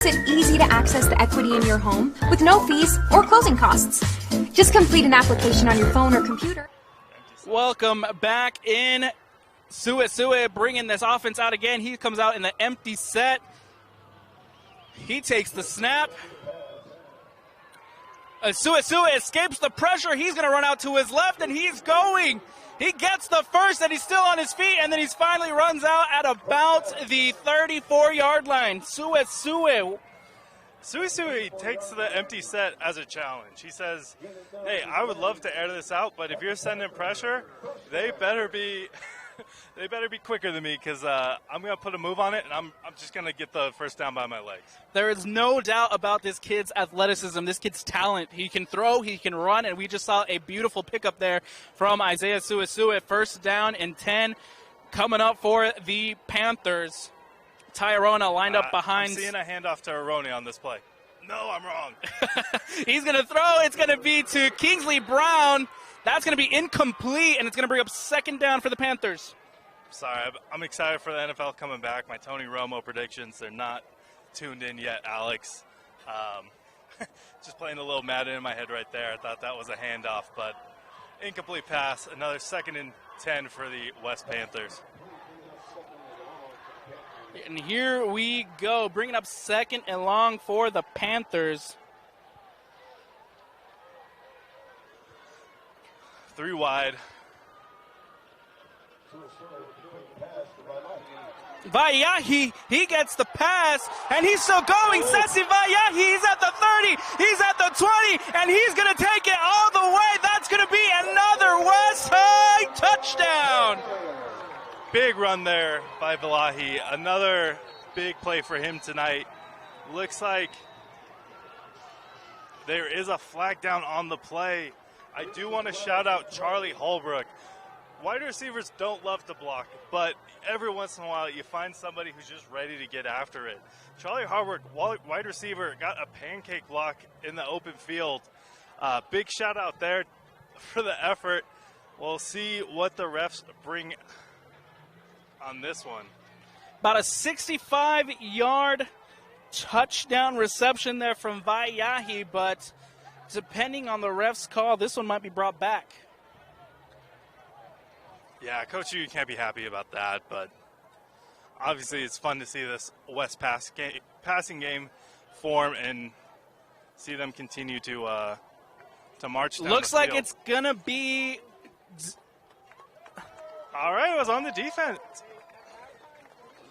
It's easy to access the equity in your home with no fees or closing costs. Just complete an application on your phone or computer. Welcome back in. Sue bringing this offense out again. He comes out in the empty set. He takes the snap. Sue escapes the pressure. He's going to run out to his left, and he's going. He gets the first, and he's still on his feet, and then he finally runs out at about the 34-yard line. Sue takes the empty set as a challenge. He says, hey, I would love to air this out, but if you're sending pressure, they better be quicker than me, because I'm going to put a move on it, and I'm just going to get the first down by my legs. There is no doubt about this kid's athleticism, this kid's talent. He can throw, he can run, and we just saw a beautiful pickup there from Isaiah Sue. First down and 10 coming up for the Panthers. Tyrona lined up behind. I'm seeing a handoff to Aroni on this play. No, I'm wrong. He's going to throw. It's going to be to Kingsley Brown. That's going to be incomplete, and it's going to bring up second down for the Panthers. Sorry, I'm excited for the NFL coming back. My Tony Romo predictions, they're not tuned in yet, Alex. Just playing a little Madden in my head right there. I thought that was a handoff, but incomplete pass. Another 2nd and 10 for the West Panthers. And here we go, bringing up 2nd and long for the Panthers. 3 wide. Vayahi, he gets the pass, and he's still going. Sessi Vayahi, he's at the 30, he's at the 20, and he's going to take it all the way. That's going to be another West High touchdown. Big run there by Valahi. Another big play for him tonight. Looks like there is a flag down on the play. I do want to shout out Charlie Holbrook. Wide receivers don't love to block, but every once in a while you find somebody who's just ready to get after it. Charlie Holbrook, wide receiver, got a pancake block in the open field. Big shout out there for the effort. We'll see what the refs bring on this one. About a 65-yard touchdown reception there from Vayahi, but depending on the ref's call, this one might be brought back. Yeah, Coach, you can't be happy about that, but obviously it's fun to see this West passing game form and see them continue to march down Looks the like field. it's going to be... All right, it was on the defense.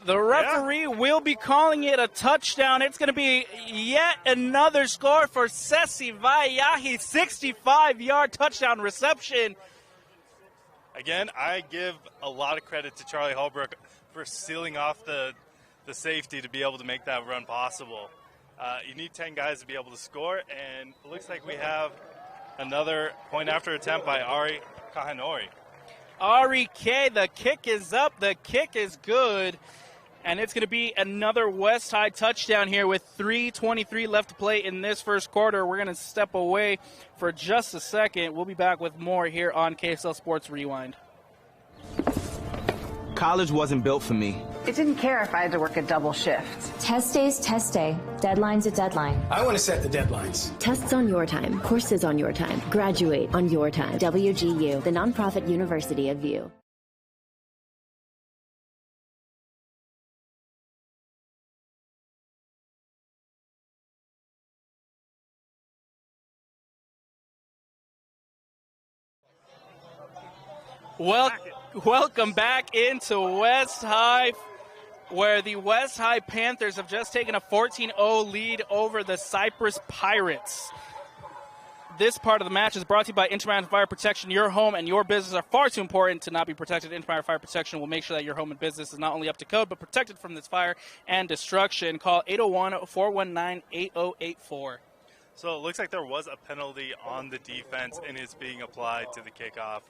The referee will be calling it a touchdown. It's going to be yet another score for Sessi Vayahi, 65-yard touchdown reception. Again, I give a lot of credit to Charlie Holbrook for sealing off the safety to be able to make that run possible. You need 10 guys to be able to score, and it looks like we have another point after attempt by Ari Kahanori. Ari K, the kick is up, the kick is good, and it's going to be another West High touchdown here with 3:23 left to play in this first quarter. We're going to step away for just a second. We'll be back with more here on KSL Sports Rewind. College wasn't built for me. It didn't care if I had to work a double shift. Test day's test day. Deadline's a deadline. I want to set the deadlines. Tests on your time. Courses on your time. Graduate on your time. WGU, the nonprofit university of VU. Welcome back into West High, where the West High Panthers have just taken a 14-0 lead over the Cyprus Pirates. This part of the match is brought to you by Intermountain Fire Protection. Your home and your business are far too important to not be protected. Intermountain Fire Protection will make sure that your home and business is not only up to code, but protected from this fire and destruction. Call 801-419-8084. So it looks like there was a penalty on the defense and it's being applied to the kickoff.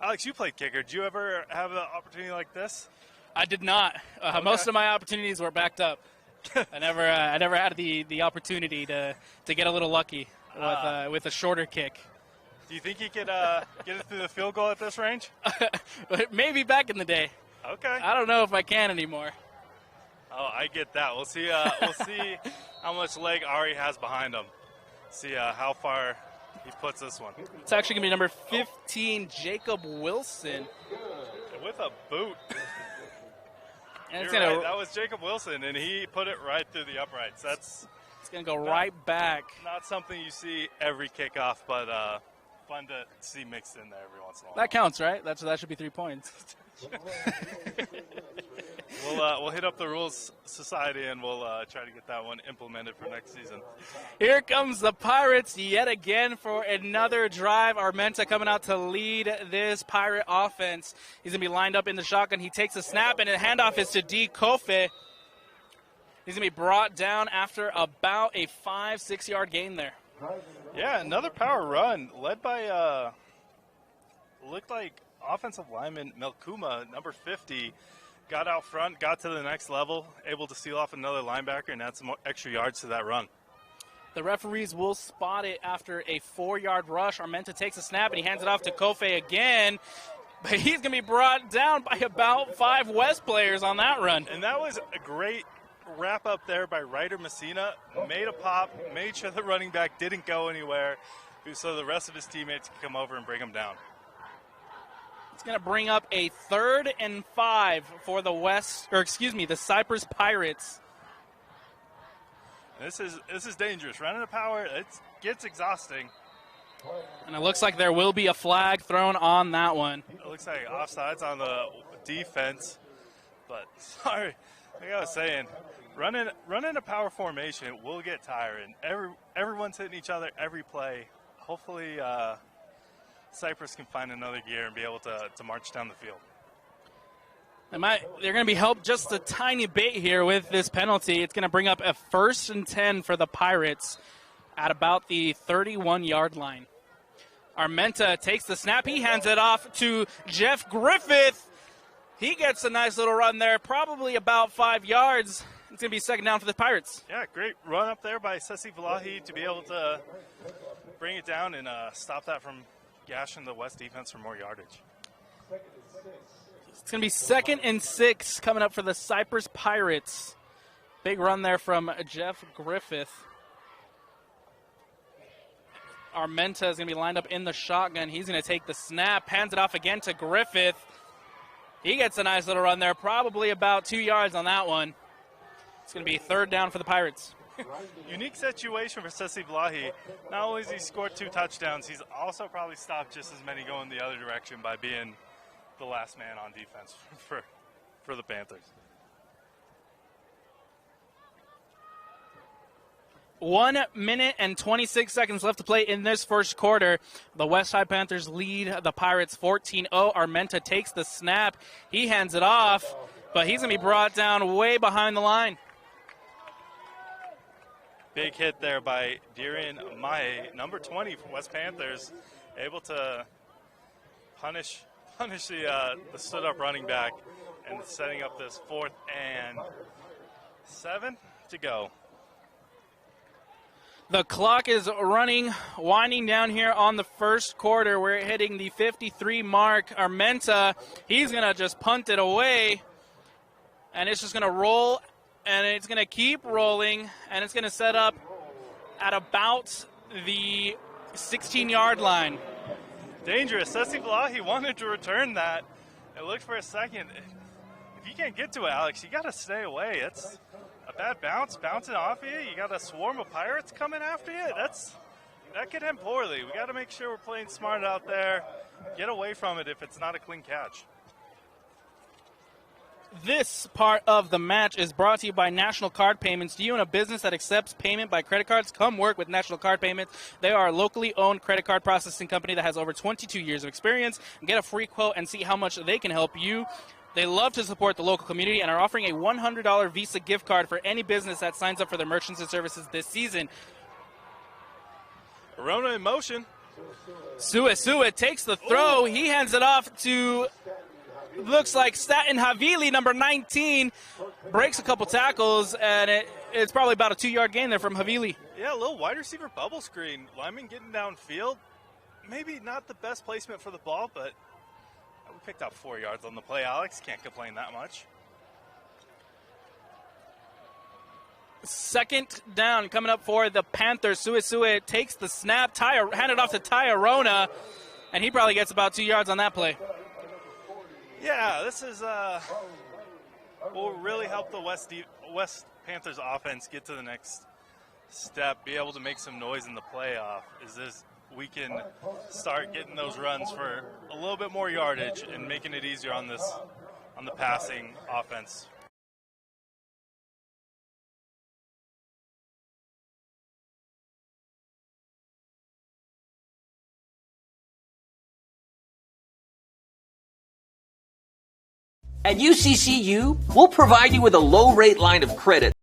Alex, you played kicker. Did you ever have an opportunity like this? I did not. Okay. Most of my opportunities were backed up. I never had the opportunity to get a little lucky with a shorter kick. Do you think you could get it through the field goal at this range? Maybe back in the day. Okay. I don't know if I can anymore. Oh, I get that. We'll see. We'll see how much leg Ari has behind him. See how far he puts this one. It's actually going to be number 15, Jacob Wilson. With a boot. And it's You're gonna, right. That was Jacob Wilson, and he put it right through the uprights. It's going to go right back. Not something you see every kickoff, but fun to see mixed in there every once in a while. That counts, right? That should be 3 points. We'll hit up the Rules Society, and we'll try to get that one implemented for next season. Here comes the Pirates yet again for another drive. Armenta coming out to lead this Pirate offense. He's going to be lined up in the shotgun. He takes a snap, and the handoff is to D. Kofe. He's going to be brought down after about a 5-6 yard gain there. Yeah, another power run led by, looked like offensive lineman Melkuma, number 50. Got out front, got to the next level, able to seal off another linebacker and add some more extra yards to that run. The referees will spot it after a 4-yard rush. Armenta takes a snap, and he hands it off to Kofe again. But he's going to be brought down by about 5 West players on that run. And that was a great wrap up there by Ryder Messina. Made a pop, made sure the running back didn't go anywhere so the rest of his teammates could come over and bring him down. It's going to bring up a 3rd and 5 for the Cyprus Pirates. This is dangerous. Running a power, it gets exhausting. And it looks like there will be a flag thrown on that one. It looks like offsides on the defense. But sorry, like I was saying, running a power formation, it will get tiring. Everyone's hitting each other every play. Hopefully Cyprus can find another gear and be able to march down the field. They're going to be helped just a tiny bit here with this penalty. It's going to bring up a 1st and 10 for the Pirates at about the 31-yard line. Armenta takes the snap. He hands it off to Jeff Griffith. He gets a nice little run there, probably about 5 yards. It's going to be 2nd down for the Pirates. Yeah, great run up there by Sessi Valahi to be able to bring it down and stop that from gashing the West defense for more yardage. It's going to be 2nd and 6 coming up for the Cyprus Pirates. Big run there from Jeff Griffith. Armenta is going to be lined up in the shotgun. He's going to take the snap, hands it off again to Griffith. He gets a nice little run there, probably about 2 yards on that one. It's going to be 3rd down for the Pirates. Unique situation for Sessi Valahi. Not only has he scored 2 touchdowns, he's also probably stopped just as many going the other direction by being the last man on defense for the Panthers. 1 minute and 26 seconds left to play in this first quarter. The West High Panthers lead the Pirates 14-0. Armenta takes the snap. He hands it off, but he's going to be brought down way behind the line. Big hit there by Darian Mahe, number 20 for West Panthers, able to punish the stood-up running back and setting up this 4th and 7 to go. The clock is winding down here on the first quarter. We're hitting the 53 mark. Armenta, he's going to just punt it away, and it's just going to roll, and it's going to keep rolling, and it's going to set up at about the 16-yard line. Dangerous. Sessi Valahi wanted to return that. It looked for a second. If you can't get to it, Alex, you got to stay away. It's a bad bounce, bouncing off you. You got a swarm of Pirates coming after you. That could end poorly. We got to make sure we're playing smart out there. Get away from it if it's not a clean catch. This part of the match is brought to you by National Card Payments. Do you own a business that accepts payment by credit cards? Come work with National Card Payments. They are a locally owned credit card processing company that has over 22 years of experience. Get a free quote and see how much they can help you. They love to support the local community and are offering a $100 Visa gift card for any business that signs up for their merchants and services this season. Arona in motion. Sua takes the throw. He hands it off to, looks like Staten Havili, number 19. Breaks a couple tackles, and it's probably about a 2-yard gain there from Havili. Yeah, a little wide receiver bubble screen. Lyman getting downfield. Maybe not the best placement for the ball, but we picked up 4 yards on the play, Alex. Can't complain that much. Second down coming up for the Panthers. Suisue takes the snap, handed off to Tyarona, and he probably gets about 2 yards on that play. Yeah, this is will really help the West Panthers offense get to the next step, be able to make some noise in the playoff. We can start getting those runs for a little bit more yardage and making it easier on the passing offense. At UCCU, we'll provide you with a low-rate line of credit.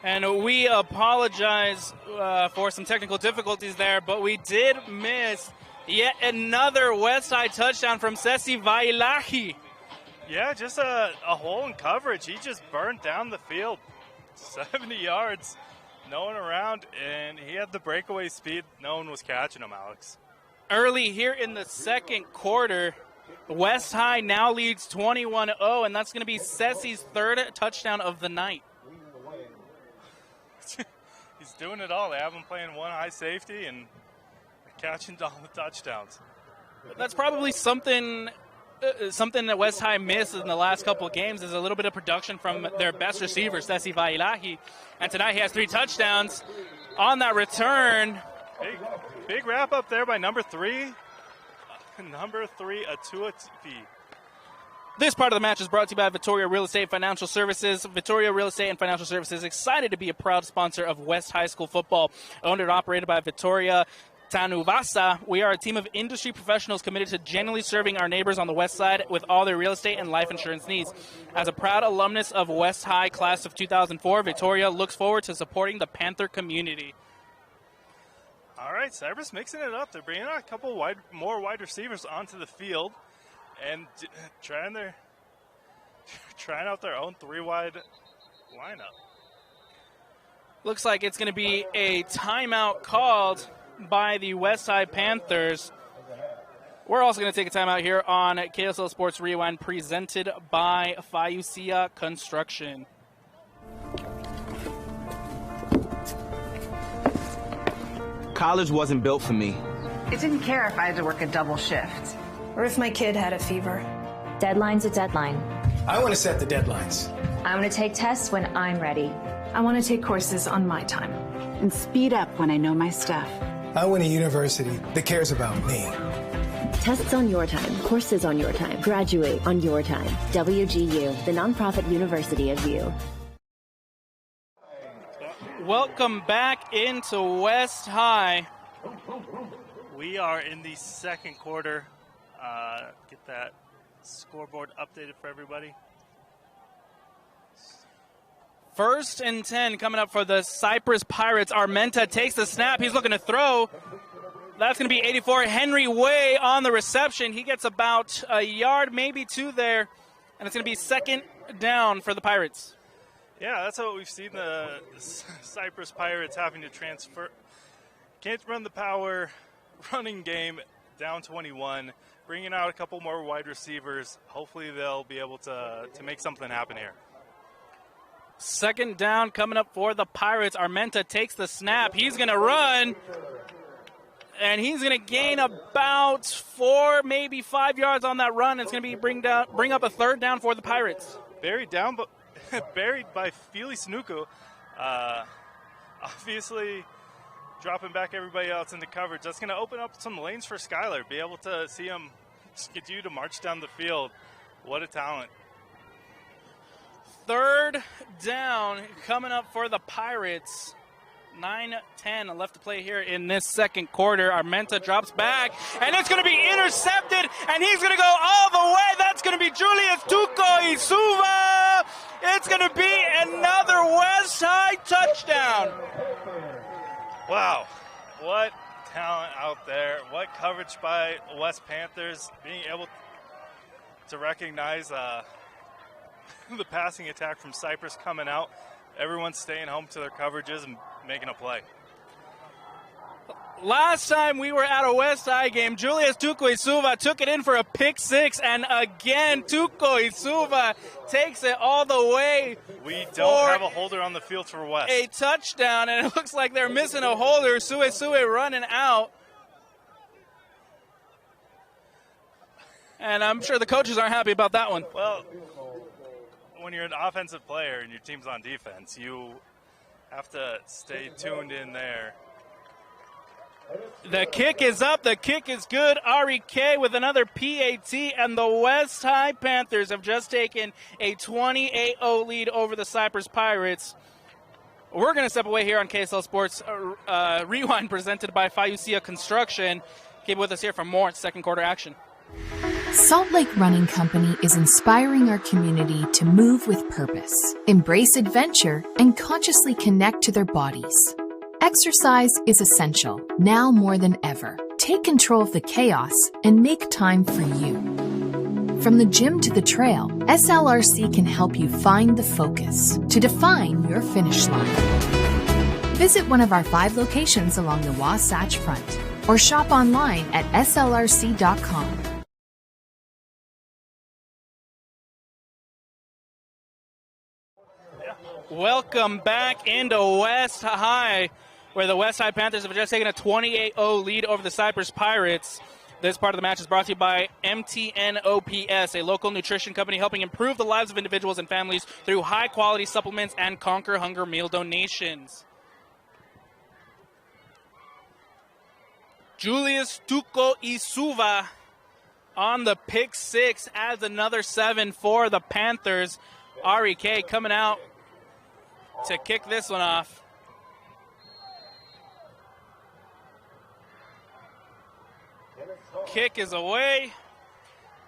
And we apologize for some technical difficulties there, but we did miss yet another West Side touchdown from Sesi Vailahi. Yeah, just a hole in coverage. He just burned down the field 70 yards, no one around, and he had the breakaway speed. No one was catching him, Alex. Early here in the second quarter, West High now leads 21-0, and that's going to be Sessy's third touchdown of the night. He's doing it all. They have him playing one high safety and catching all the touchdowns. That's probably something that West High missed in the last couple of games is a little bit of production from their best receiver, Sessy Vailahi. And tonight he has 3 touchdowns on that return. Big wrap up there by number 3. Number 3, Atua TV. This part of the match is brought to you by Vittoria Real Estate Financial Services. Vittoria Real Estate and Financial Services is excited to be a proud sponsor of West High School football. Owned and operated by Vittoria Tanuvasa, we are a team of industry professionals committed to genuinely serving our neighbors on the West Side with all their real estate and life insurance needs. As a proud alumnus of West High class of 2004, Vittoria looks forward to supporting the Panther community. All right, Cyprus mixing it up. They're bringing out a couple more wide receivers onto the field and trying out their own 3-wide lineup. Looks like it's going to be a timeout called by the Westside Panthers. We're also going to take a timeout here on KSL Sports Rewind, presented by Fiucia Construction. College wasn't built for me. It didn't care if I had to work a double shift. Or if my kid had a fever. Deadline's a deadline. I want to set the deadlines. I want to take tests when I'm ready. I want to take courses on my time. And speed up when I know my stuff. I want a university that cares about me. Tests on your time, courses on your time, graduate on your time. WGU, the nonprofit university of you. Welcome back into West High. We are in the second quarter. Get that scoreboard updated for everybody. 1st and 10 coming up for the Cyprus Pirates. Armenta takes the snap. He's looking to throw. That's going to be 84. Henry Way on the reception. He gets about a yard, maybe 2 there. And it's going to be 2nd down for the Pirates. Yeah, that's what we've seen the Cyprus Pirates having to transfer. Can't run the power running game, down 21. Bringing out a couple more wide receivers. Hopefully they'll be able to make something happen here. 2nd down coming up for the Pirates. Armenta takes the snap. He's going to run. And he's going to gain about 4, maybe 5 yards on that run. It's going to be bring up a 3rd down for the Pirates. Buried by Felix Nuku. Obviously dropping back everybody else into coverage. That's going to open up some lanes for Skylar. Be able to see him continue to march down the field. What a talent. 3rd down coming up for the Pirates. 9-10 left to play here in this second quarter. Armenta drops back, and it's going to be intercepted, and he's going to go all the way. That's going to be Julius Tuco Isuva. It's going to be another West High touchdown. Wow, what talent out there. What coverage by West Panthers, being able to recognize the passing attack from Cyprus coming out. Everyone's staying home to their coverages and making a play. Last time we were at a West High game, Julius Tuco Isuva took it in for a pick 6, and again, Tuco Isuva takes it all the way. We don't have a holder on the field for West. A touchdown, and it looks like they're missing a holder. Sue running out. And I'm sure the coaches aren't happy about that one. Well, when you're an offensive player and your team's on defense, you have to stay tuned in there. The kick is up. The kick is good. Ari K with another PAT, and the West High Panthers have just taken a 28-0 lead over the Cyprus Pirates. We're going to step away here on KSL Sports Rewind, presented by Fiucia Construction. Keep with us here for more second quarter action. Salt Lake Running Company is inspiring our community to move with purpose, embrace adventure, and consciously connect to their bodies. Exercise is essential, now more than ever. Take control of the chaos and make time for you. From the gym to the trail, SLRC can help you find the focus to define your finish line. Visit one of our 5 locations along the Wasatch Front. or shop online at slrc.com. Welcome back into West High, where the West High Panthers have just taken a 28-0 lead over the Cyprus Pirates. This part of the match is brought to you by MTNOPS, a local nutrition company helping improve the lives of individuals and families through high-quality supplements and Conquer Hunger meal donations. Julius Tuco Isuva on the pick six adds another 7 for the Panthers. Ari K coming out to kick this one off. Kick is away,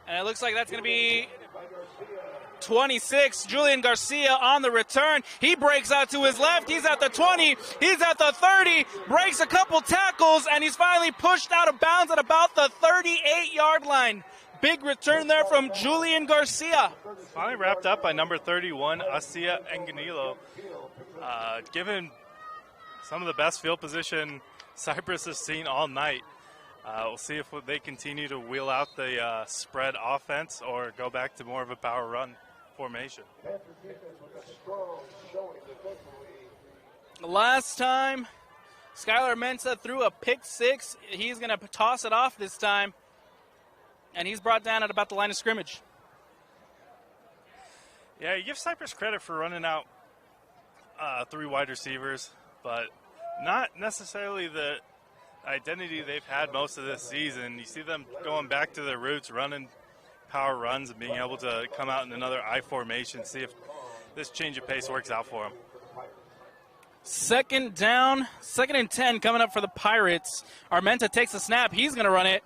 and it looks like that's going to be 26. Julian Garcia on the return. He breaks out to his left. He's at the 20. He's at the 30. Breaks a couple tackles, and he's finally pushed out of bounds at about the 38-yard line. Big return there from Julian Garcia. Finally wrapped up by number 31, Asia Enganilo. Given some of the best field position Cyprus has seen all night, we'll see if they continue to wheel out the spread offense or go back to more of a power run formation. Last time, Skylar Mensah threw a pick six. He's going to toss it off this time, and he's brought down at about the line of scrimmage. Yeah, you give Cyprus credit for running out 3 wide receivers, but not necessarily the identity they've had most of this season. You see them going back to their roots, running power runs and being able to come out in another I formation, see if this change of pace works out for them. Second down, 2nd and 10 coming up for the Pirates. Armenta takes the snap. He's going to run it.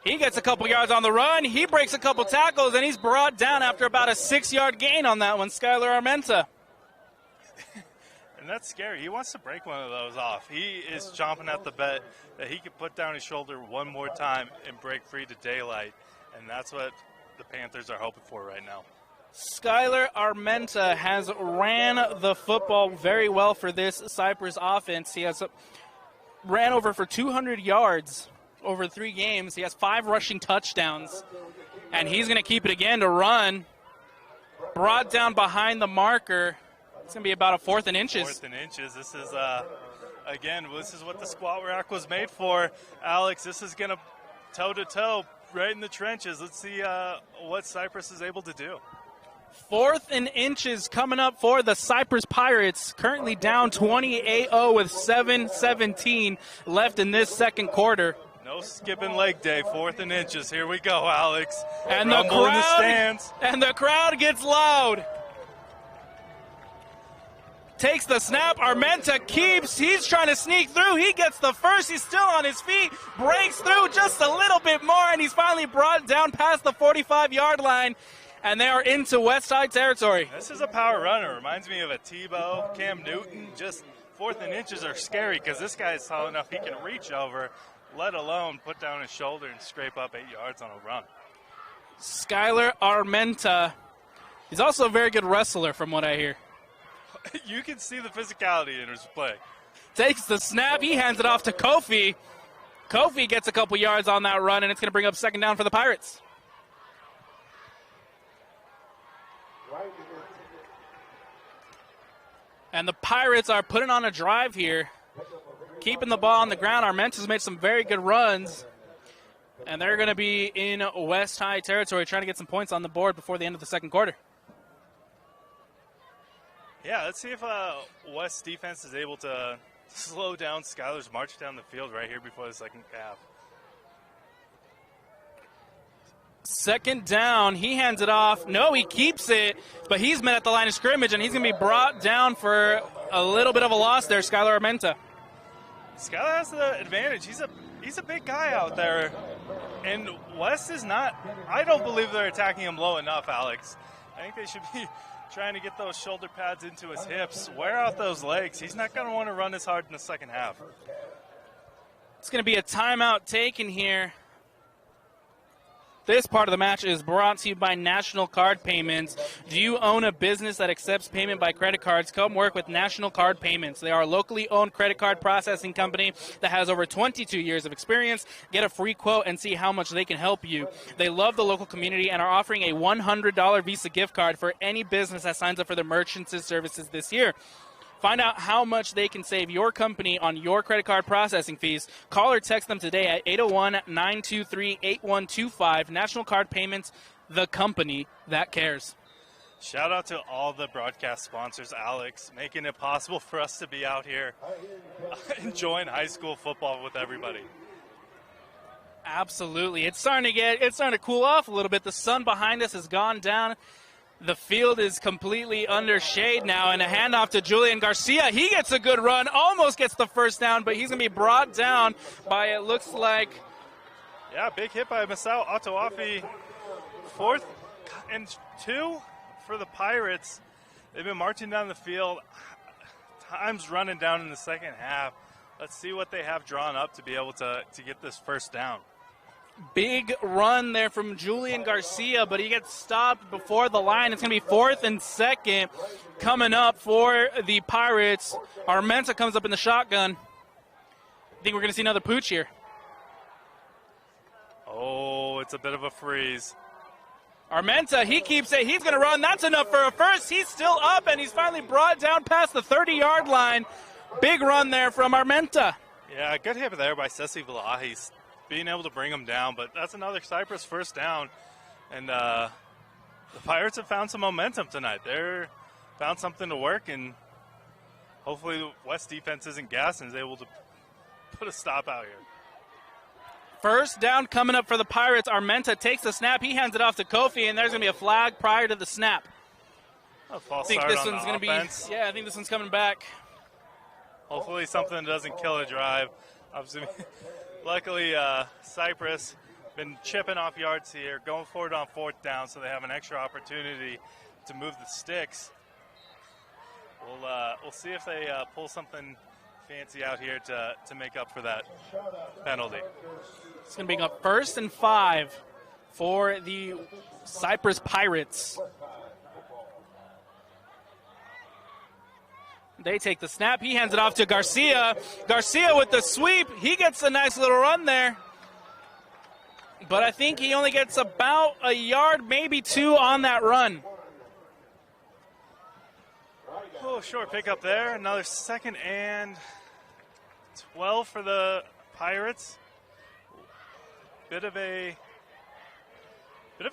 He gets a couple yards on the run. He breaks a couple tackles, and he's brought down after about a 6-yard gain on that one, Skylar Armenta. And that's scary. He wants to break one of those off. He is chomping at the bit that he could put down his shoulder one more time and break free to daylight. And that's what the Panthers are hoping for right now. Skylar Armenta has ran the football very well for this Cyprus offense. He has ran over for 200 yards over 3 games. He has 5 rushing touchdowns. And he's going to keep it again to run. Brought down behind the marker. It's going to be about a 4th and inches. 4th and inches. This is, again, this is what the squat rack was made for. Alex, this is going to toe-to-toe right in the trenches. Let's see what Cyprus is able to do. 4th and inches coming up for the Cyprus Pirates. Currently down 28-0 with 7:17 left in this second quarter. No skipping leg day, 4th and inches. Here we go, Alex. And Rumble in the stands. And the crowd gets loud. Takes the snap. Armenta keeps. He's trying to sneak through. He gets the first. He's still on his feet. Breaks through just a little bit more, and he's finally brought down past the 45-yard line. And they are into West High territory. This is a power runner. Reminds me of a Tebow, Cam Newton. Just 4th and inches are scary because this guy is tall enough he can reach over, let alone put down his shoulder and scrape up 8 yards on a run. Skylar Armenta. He's also a very good wrestler from what I hear. You can see the physicality in his play. Takes the snap. He hands it off to Kofi. Kofi gets a couple yards on that run, and it's going to bring up 2nd down for the Pirates. And the Pirates are putting on a drive here, keeping the ball on the ground. Armenta's made some very good runs, and they're going to be in West High territory trying to get some points on the board before the end of the second quarter. Yeah, let's see if West defense is able to slow down Skylar's march down the field right here before the second half. 2nd down. He hands it off. No, he keeps it, but he's met at the line of scrimmage, and he's going to be brought down for a little bit of a loss there, Skylar Armenta. Skylar has the advantage. He's a big guy out there, and West is not. I don't believe they're attacking him low enough, Alex. I think they should be trying to get those shoulder pads into his hips, wear out those legs. He's not going to want to run as hard in the second half. It's going to be a timeout taken here This part of the match is brought to you by National Card Payments. Do you own a business that accepts payment by credit cards? Come work with National Card Payments. They are a locally owned credit card processing company that has over 22 years of experience. Get a free quote and see how much they can help you. They love the local community and are offering a $100 Visa gift card for any business that signs up for their merchants and services this year. Find out how much they can save your company on your credit card processing fees. Call or text them today at 801-923-8125. National Card Payments, the company that cares. Shout out to all the broadcast sponsors, Alex, making it possible for us to be out here enjoying high school football with everybody. Absolutely. It's starting to cool off a little bit. The sun behind us has gone down. The field is completely under shade now, and a handoff to Julian Garcia. He gets a good run, almost gets the first down, but he's going to be brought down by, it looks like... Yeah, big hit by Masao Atoafi. 4th and 2 for the Pirates. They've been marching down the field. Time's running down in the second half. Let's see what they have drawn up to be able to get this first down. Big run there from Julian Garcia, but he gets stopped before the line. It's going to be 4th and 2nd coming up for the Pirates. Armenta comes up in the shotgun. I think we're going to see another pooch here. Oh, it's a bit of a freeze. Armenta, he keeps it. He's going to run. That's enough for a first. He's still up, and he's finally brought down past the 30-yard line. Big run there from Armenta. Yeah, good hit there by Ceci Vlahis, being able to bring him down, but that's another Cyprus first down, and the Pirates have found some momentum tonight. They're found something to work, and hopefully the West defense isn't gassed and is able to put a stop out here. First down coming up for the Pirates. Armenta takes the snap. He hands it off to Kofi, and there's going to be a flag prior to the snap. A false I think start this on one's the going to be, offense. yeah, I think this one's coming back. Hopefully something doesn't kill a drive. Obviously, luckily, Cyprus been chipping off yards here, going forward on 4th down, so they have an extra opportunity to move the sticks. We'll see if they pull something fancy out here to make up for that penalty. It's going to be up 1st and 5 for the Cyprus Pirates. They take the snap. He hands it off to Garcia. Garcia with the sweep. He gets a nice little run there. But I think he only gets about a yard, maybe 2 on that run. Oh, short pickup there. Another 2nd and 12 for the Pirates. Bit of a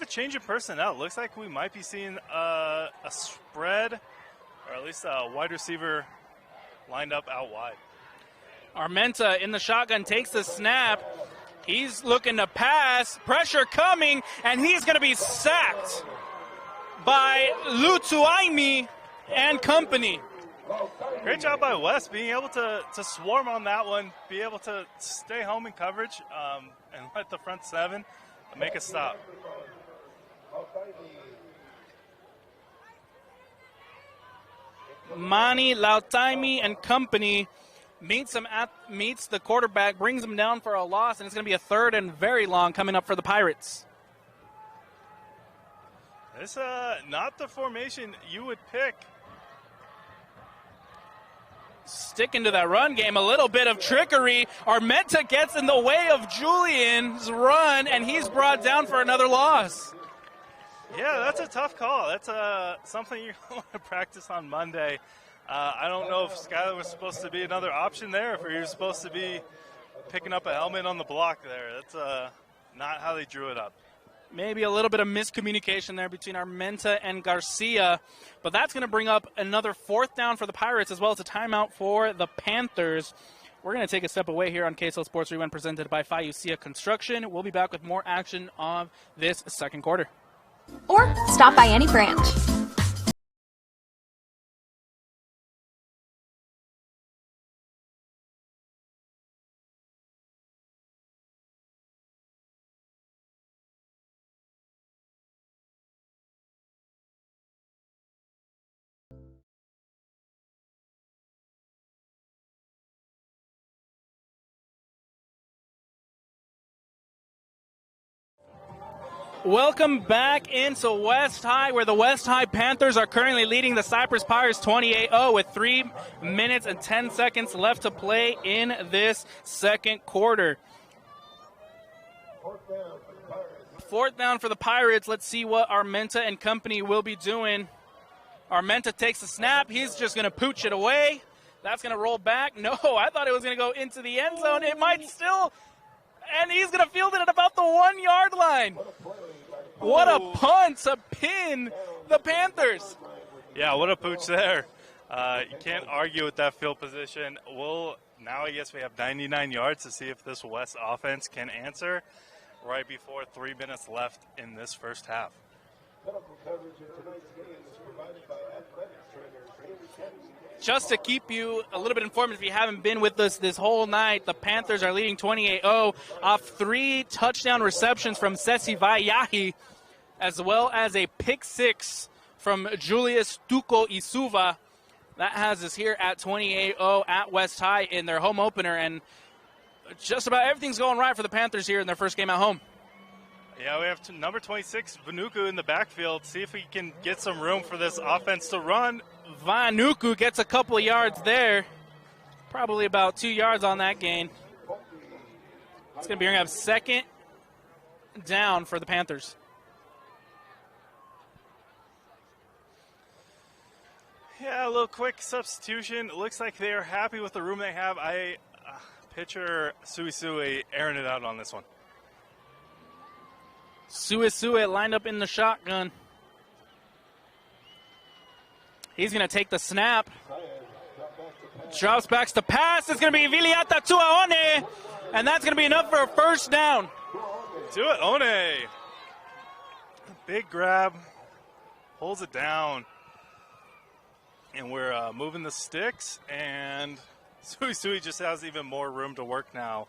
change in personnel. Looks like we might be seeing a spread, or at least a wide receiver lined up out wide. Armenta in the shotgun takes the snap. He's looking to pass. Pressure coming, and he's going to be sacked by Lutuaimi and company. Great job by West being able to swarm on that one, be able to stay home in coverage, and let the front 7 make a stop. Mani Lautaimi and company meets the quarterback, brings him down for a loss, and it's going to be a 3rd and very long coming up for the Pirates. This not the formation you would pick. Sticking to that run game, a little bit of trickery. Armenta gets in the way of Julian's run, and he's brought down for another loss. Yeah, that's a tough call. That's something you're going to want to practice on Monday. I don't know if Skyler was supposed to be another option there, if he was supposed to be picking up a helmet on the block there. That's not how they drew it up. Maybe a little bit of miscommunication there between Armenta and Garcia, but that's going to bring up another 4th down for the Pirates, as well as a timeout for the Panthers. We're going to take a step away here on KSL Sports Rewind, presented by Fiucia Construction. We'll be back with more action of this second quarter. Or stop by any branch. Welcome back into West High, where the West High Panthers are currently leading the Cyprus Pirates 28-0 with 3 minutes and 10 seconds left to play in this second quarter. Fourth down for the Pirates. Let's see what Armenta and company will be doing. Armenta takes the snap. He's just going to pooch it away. That's going to roll back. No, I thought it was going to go into the end zone. It might still, and he's going to field it at about the 1 yard line. What a punt to pin the Panthers. Yeah, what a pooch there. You can't argue with that field position. Now I guess we have 99 yards to see if this West offense can answer right before 3 minutes left in this first half. Just to keep you a little bit informed, if you haven't been with us this whole night, the Panthers are leading 28-0 off 3 touchdown receptions from Sesi Vayahi, as well as a pick 6 from Julius Tuco Isuva. That has us here at 28-0 at West High in their home opener, and just about everything's going right for the Panthers here in their first game at home. Yeah, we have number 26, Vanuku, in the backfield. See if we can get some room for this offense to run. Vanuku gets a couple of yards there. Probably about 2 yards on that gain. It's going to bring up second down for the Panthers. Yeah, a little quick substitution. It looks like they are happy with the room they have. Pitcher Suisui airing it out on this one. Suisui lined up in the shotgun. He's going to take the snap. Drops back to pass. It's going to be Viliata Tuaone. And that's going to be enough for a first down. Tuaone. Big grab. Pulls it down. And we're moving the sticks. And Suisui just has even more room to work now.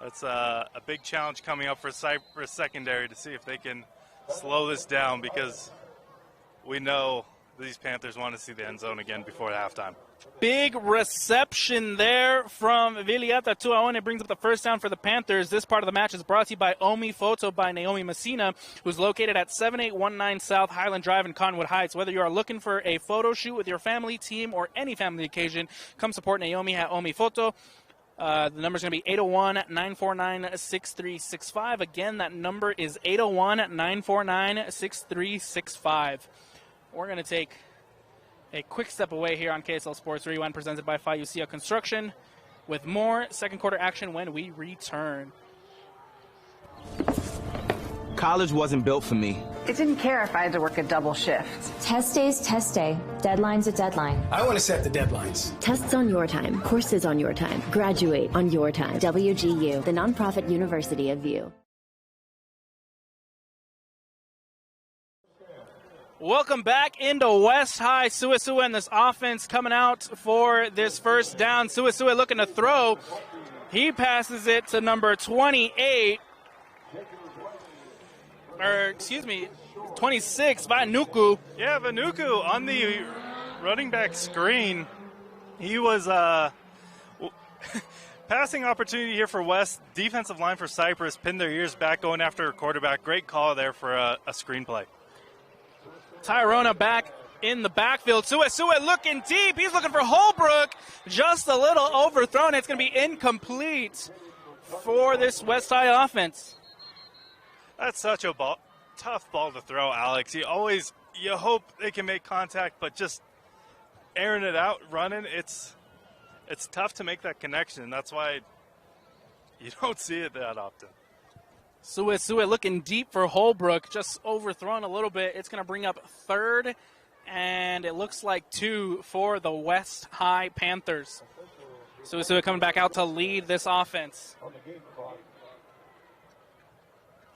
That's a big challenge coming up for Cyprus secondary to see if they can slow this down, because we know these Panthers want to see the end zone again before halftime. Big reception there from Viliata Tuaone. Brings up the first down for the Panthers. This part of the match is brought to you by Omi Photo by Naomi Messina, who's located at 7819 South Highland Drive in Conwood Heights. Whether you are looking for a photo shoot with your family, team, or any family occasion, come support Naomi at Omi Photo. The number is going to be 801-949-6365. Again, that number is 801-949-6365. We're going to take a quick step away here on KSL Sports Rewind, presented by Fayucia Construction, with more second quarter action when we return. College wasn't built for me. It didn't care if I had to work a double shift. Test day's test day. Deadline's a deadline. I want to set the deadlines. Tests on your time. Courses on your time. Graduate on your time. WGU, the nonprofit university of VIEW. Welcome back into West High. Suisui and this offense coming out for this first down. Suisui looking to throw. He passes it to number 28. 26, Vanuku. Yeah, Vanuku on the running back screen. He was passing opportunity here for West. Defensive line for Cyprus pinned their ears back, going after a quarterback. Great call there for a screenplay. Tyrona back in the backfield. Suisui looking deep. He's looking for Holbrook. Just a little overthrown. It's going to be incomplete for this West High offense. That's such a tough ball to throw, Alex. You hope they can make contact, but just airing it out, running, it's tough to make that connection. That's why you don't see it that often. Suisui looking deep for Holbrook, just overthrown a little bit. It's going to bring up third, and it looks like 2 for the West High Panthers. Suisui coming back out to lead this offense.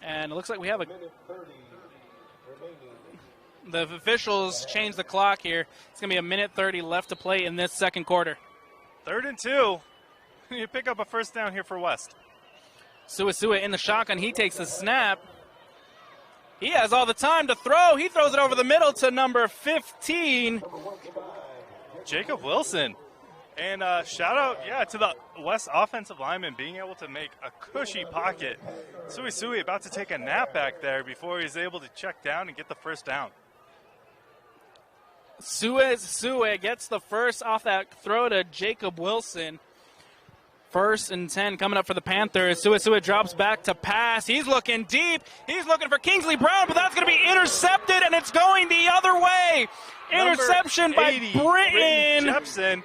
And it looks like we have the officials changed the clock here. It's going to be 1:30 left to play in this second quarter. 3rd and 2. You pick up a first down here for West. Suisui in the shotgun. He takes the snap. He has all the time to throw. He throws it over the middle to number 15. Jacob Wilson. And shout out, to the West offensive lineman being able to make a cushy pocket. Sui about to take a nap back there before he's able to check down and get the first down. Sue gets the first off that throw to Jacob Wilson. 1st and 10 coming up for the Panthers. Sue drops back to pass. He's looking deep. He's looking for Kingsley Brown, but that's going to be intercepted, and it's going the other way. Interception by 80, Britton Jepson.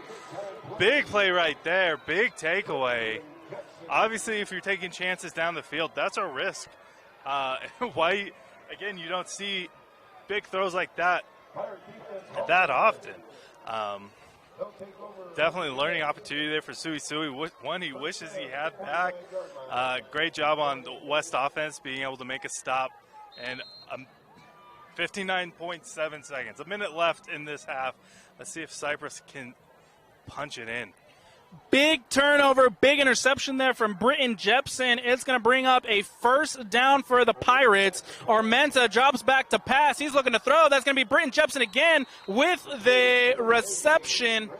Big play right there. Big takeaway. Obviously, if you're taking chances down the field, that's a risk. Why, again, you don't see big throws like that often. Definitely learning opportunity there for Sui. One he wishes he had back. Great job on the West offense being able to make a stop. And 59.7 seconds. A minute left in this half. Let's see if Cyprus can punch it in. Big turnover, big interception there from Britton Jepson. It's going to bring up a first down for the Pirates. Armenta drops back to pass. He's looking to throw. That's going to be Britton Jepson again with the reception.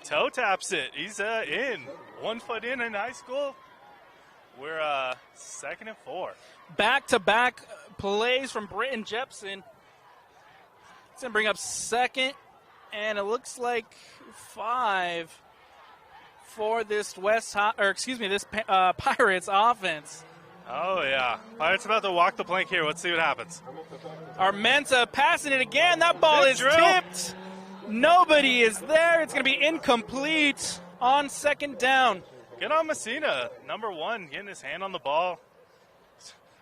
Toe taps it. He's in. 1 foot in high school. We're 2nd and 4. Back-to-back plays from Britton Jepson. It's going to bring up 2nd, and it looks like 5 for this Pirates offense. Oh, yeah. Pirates about to walk the plank here. Let's see what happens. Armenta passing it again. That ball is tipped. Nobody is there. It's going to be incomplete on 2nd down. Good on Messina, number 1, getting his hand on the ball.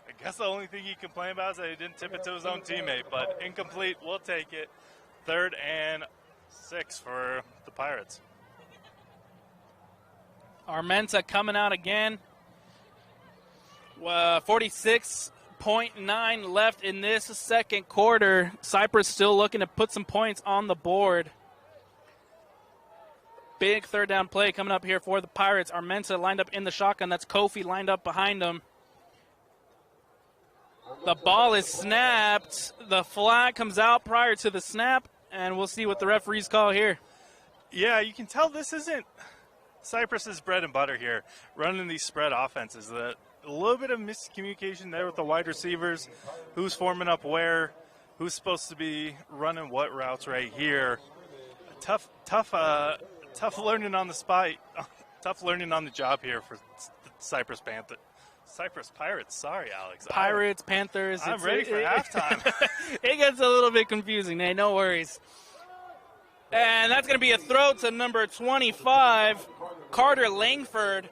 I guess the only thing he complained about is that he didn't tip it to his own teammate, but incomplete, we'll take it. 3rd and 6 for the Pirates. Armenta coming out again. 46.9 left in this second quarter. Cyprus still looking to put some points on the board. Big 3rd down play coming up here for the Pirates. Armenta lined up in the shotgun. That's Kofi lined up behind him. The ball is snapped. The flag comes out prior to the snap, and we'll see what the referees call here. Yeah, you can tell this isn't Cyprus's bread and butter here, running these spread offenses. A little bit of miscommunication there with the wide receivers, who's forming up where, who's supposed to be running what routes right here. Tough learning on the spot, tough learning on the job here for Cyprus Pirates. Sorry, Alex. Pirates, Panthers. I'm ready for halftime. It gets a little bit confusing. Hey, no worries. And that's going to be a throw to number 25, Carter Langford.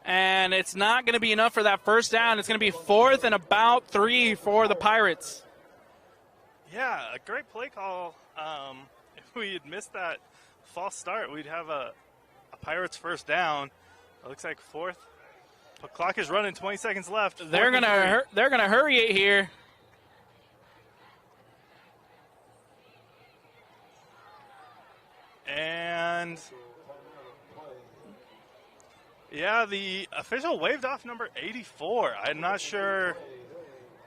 And it's not going to be enough for that first down. It's going to be 4th and about 3 for the Pirates. Yeah, a great play call. If we had missed that false start, we'd have a Pirates first down. It looks like 4th. The clock is running, 20 seconds left. They're gonna hurry it here. And yeah, the official waved off number 84. I'm not sure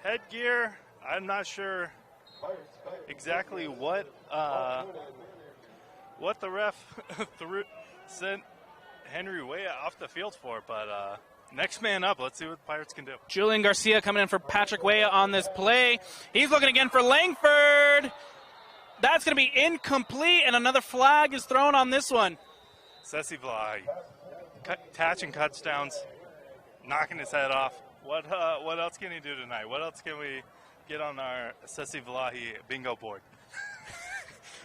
headgear. I'm not sure exactly what the ref sent Henry Weah off the field for, but next man up. Let's see what the Pirates can do. Julian Garcia coming in for Patrick Weah on this play. He's looking again for Langford. That's going to be incomplete, and another flag is thrown on this one. Ceci Vlahi catching touchdowns, knocking his head off. What else can he do tonight? What else can we get on our Ceci Vlahi bingo board?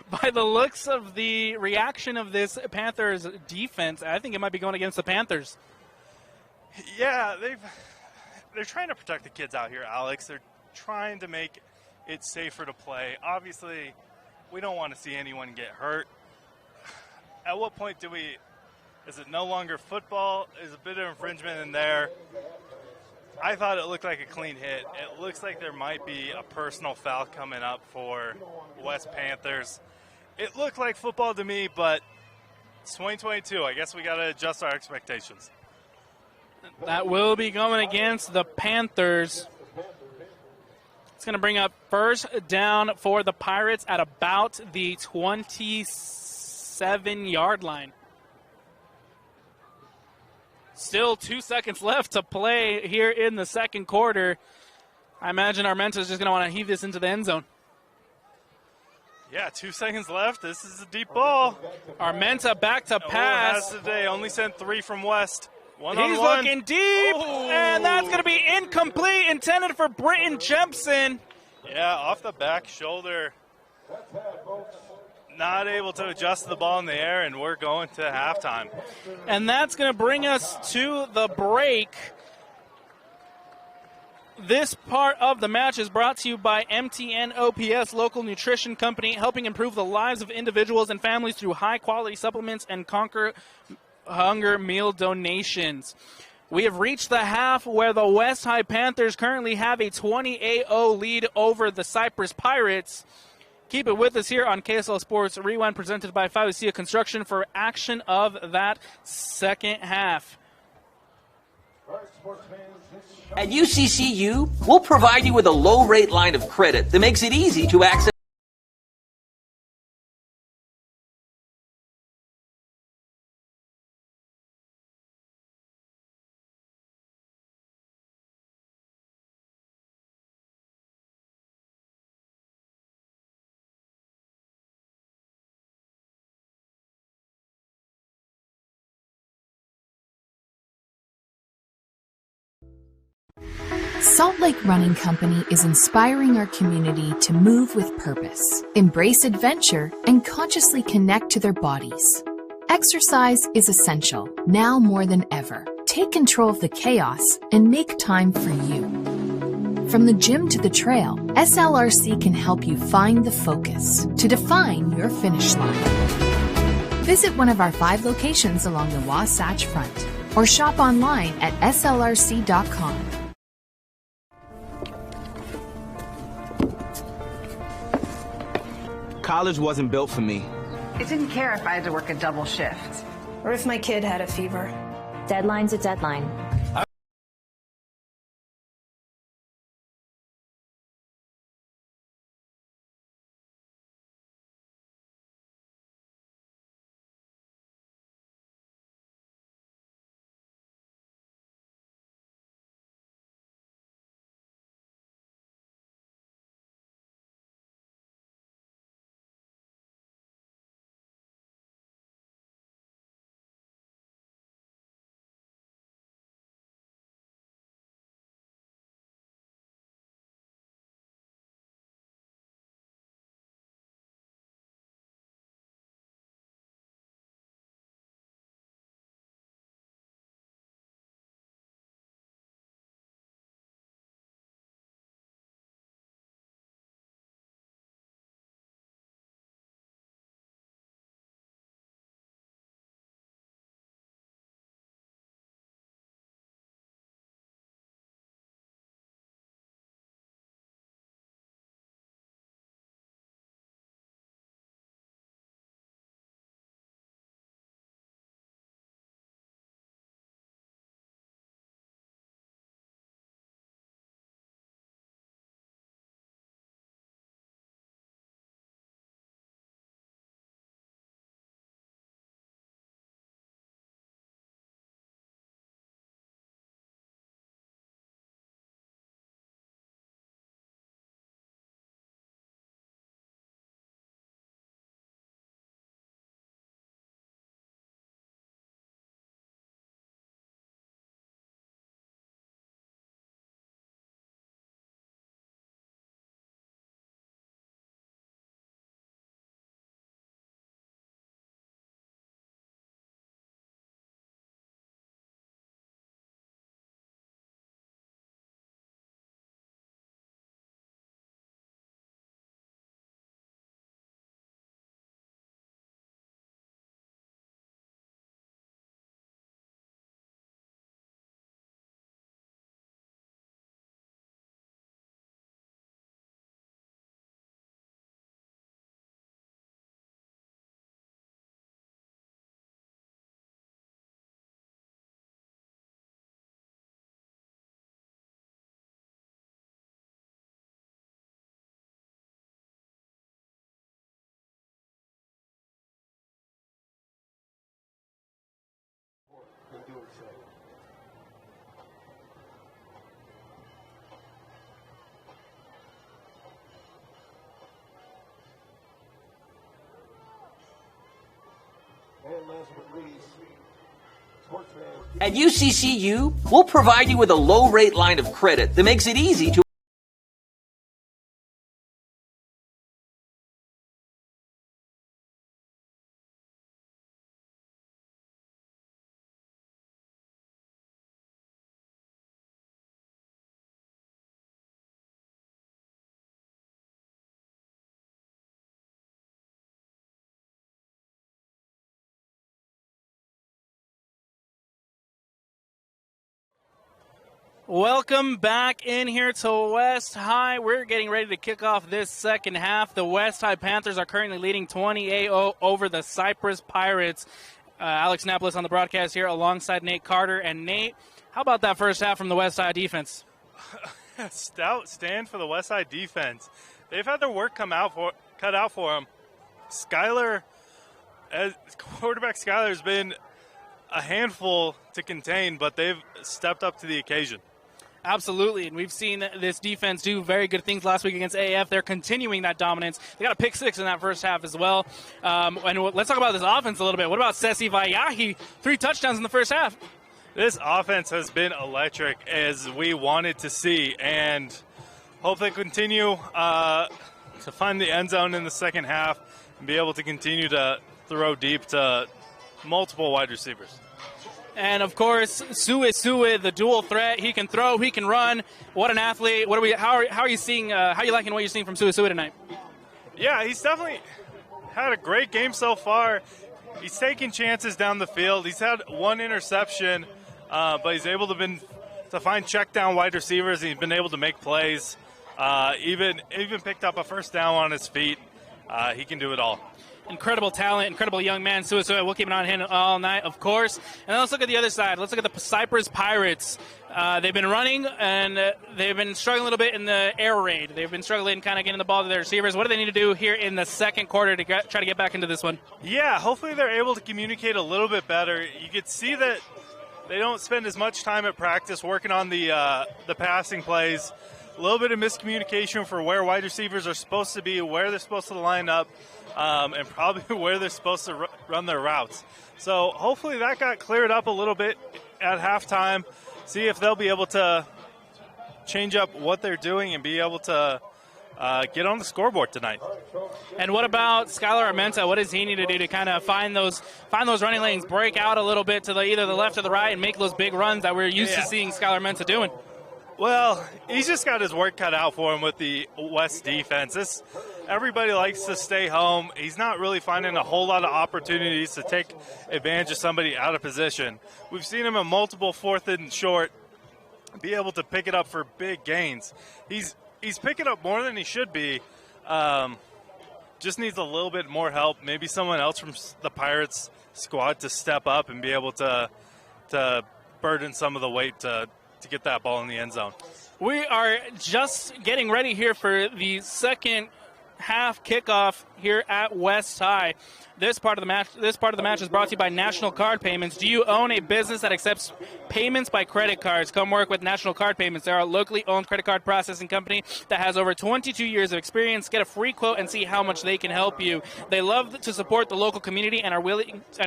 By the looks of the reaction of this Panthers defense, I think it might be going against the Panthers. Yeah, they're trying to protect the kids out here, Alex. They're trying to make it safer to play. Obviously, we don't want to see anyone get hurt. At what point is it no longer football? Is a bit of infringement in there? I thought it looked like a clean hit. It looks like there might be a personal foul coming up for West Panthers. It looked like football to me, but it's 2022. I guess we got to adjust our expectations. That will be going against the Panthers. It's going to bring up first down for the Pirates at about the 27 7-yard line. Still 2 seconds left to play here in the second quarter. I imagine Armenta's just going to want to heave this into the end zone. Yeah, 2 seconds left. This is a deep ball. Armenta back to pass. Has today. Only sent 3 from West. He's looking deep, and that's going to be incomplete, intended for Britton Jempson. Yeah, off the back shoulder. Not able to adjust the ball in the air, and we're going to halftime. And that's going to bring us to the break. This part of the match is brought to you by MTN OPS, local nutrition company, helping improve the lives of individuals and families through high-quality supplements and conquer hunger meal donations. We have reached the half where the West High Panthers currently have a 28-0 lead over the Cyprus Pirates. Keep it with us here on KSL Sports Rewind, presented by Faucia Construction for action of that second half. At UCCU, we'll provide you with a low-rate line of credit that makes it easy to access. Salt Lake Running Company is inspiring our community to move with purpose, embrace adventure, and consciously connect to their bodies. Exercise is essential, now more than ever. Take control of the chaos and make time for you. From the gym to the trail, SLRC can help you find the focus to define your finish line. Visit one of our 5 locations along the Wasatch Front or shop online at slrc.com. College wasn't built for me. It didn't care if I had to work a double shift. Or if my kid had a fever. Deadline's a deadline. At UCCU, we'll provide you with a low-rate line of credit that makes it easy to Welcome back in here to West High. We're getting ready to kick off this second half. The West High Panthers are currently leading 28-0 over the Cyprus Pirates. Alex Napolis on the broadcast here alongside Nate Carter. And Nate, how about that first half from the West High defense? Stout stand for the West Side defense. They've had their work cut out for them. Quarterback Skyler has been a handful to contain, but they've stepped up to the occasion. Absolutely, and we've seen this defense do very good things last week against AF. They're continuing that dominance. They got a pick six in that first half as well. And let's talk about this offense a little bit. What about Sesi Vayahi? 3 touchdowns in the first half. This offense has been electric, as we wanted to see, and hope they continue to find the end zone in the second half and be able to continue to throw deep to multiple wide receivers. And of course, Sue, the dual threat. He can throw, he can run. What an athlete! How are you seeing? How are you liking what you're seeing from Sue tonight? Yeah, he's definitely had a great game so far. He's taking chances down the field. He's had 1 interception, but he's able to find check down wide receivers. He's been able to make plays. Even picked up a first down on his feet. He can do it all. Incredible talent, incredible young man, Sue. We'll keep an eye on him all night, of course. And then let's look at the other side. Let's look at the Cyprus Pirates. They've been running, and they've been struggling a little bit in the air raid. They've been struggling kind of getting the ball to their receivers. What do they need to do here in the second quarter to try to get back into this one? Yeah, hopefully they're able to communicate a little bit better. You could see that they don't spend as much time at practice working on the passing plays. A little bit of miscommunication for where wide receivers are supposed to be, where they're supposed to line up, and probably where they're supposed to run their routes. So hopefully that got cleared up a little bit at halftime. See if they'll be able to change up what they're doing and be able to get on the scoreboard tonight. And what about Skylar Armenta? What does he need to do to kind of find those running lanes, break out a little bit to either the left or the right, and make those big runs that we're used to seeing Skylar Armenta doing? Well, he's just got his work cut out for him with the West defense. Everybody likes to stay home. He's not really finding a whole lot of opportunities to take advantage of somebody out of position. We've seen him in multiple 4th and short be able to pick it up for big gains. He's picking up more than he should be. Just needs a little bit more help. Maybe someone else from the Pirates squad to step up and be able to burden some of the weight to get that ball in the end zone. We are just getting ready here for the second half kickoff here at West High. This part of the match is brought to you by National Card Payments. Do you own a business that accepts payments by credit cards? Come work with National Card Payments. They're a locally owned credit card processing company that has over 22 years of experience. Get a free quote and see how much they can help you. They love to support the local community and are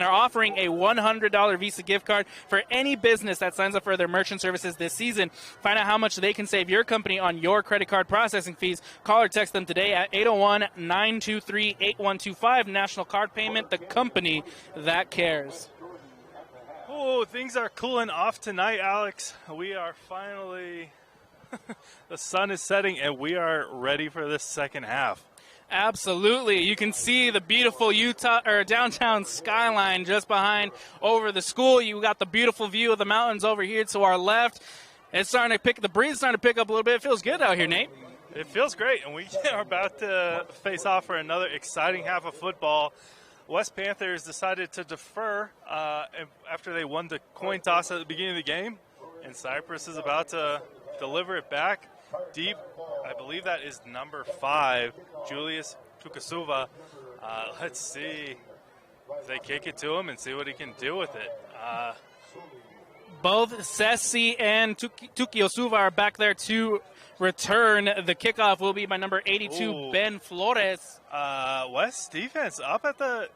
offering a $100 Visa gift card for any business that signs up for their merchant services this season. Find out how much they can save your company on your credit card processing fees. Call or text them today at 801-923-8125. National Card Payment, the company that cares. Oh, things are cooling off tonight, Alex. We are finally, the sun is setting, and we are ready for this second half. Absolutely. You can see the beautiful downtown skyline just behind over the school. You got the beautiful view of the mountains over here to our left. The breeze is starting to pick up a little bit. It feels good out here, Nate. It feels great, and we are about to face off for another exciting half of football. West Panthers decided to defer after they won the coin toss at the beginning of the game, and Cyprus is about to deliver it back deep. I believe that is number 5, Julius Tukasuva. Let's see if they kick it to him and see what he can do with it. Both Sesi and Tukiosuva are back there to return. The kickoff will be by number 82, Ben Flores. West defense up at the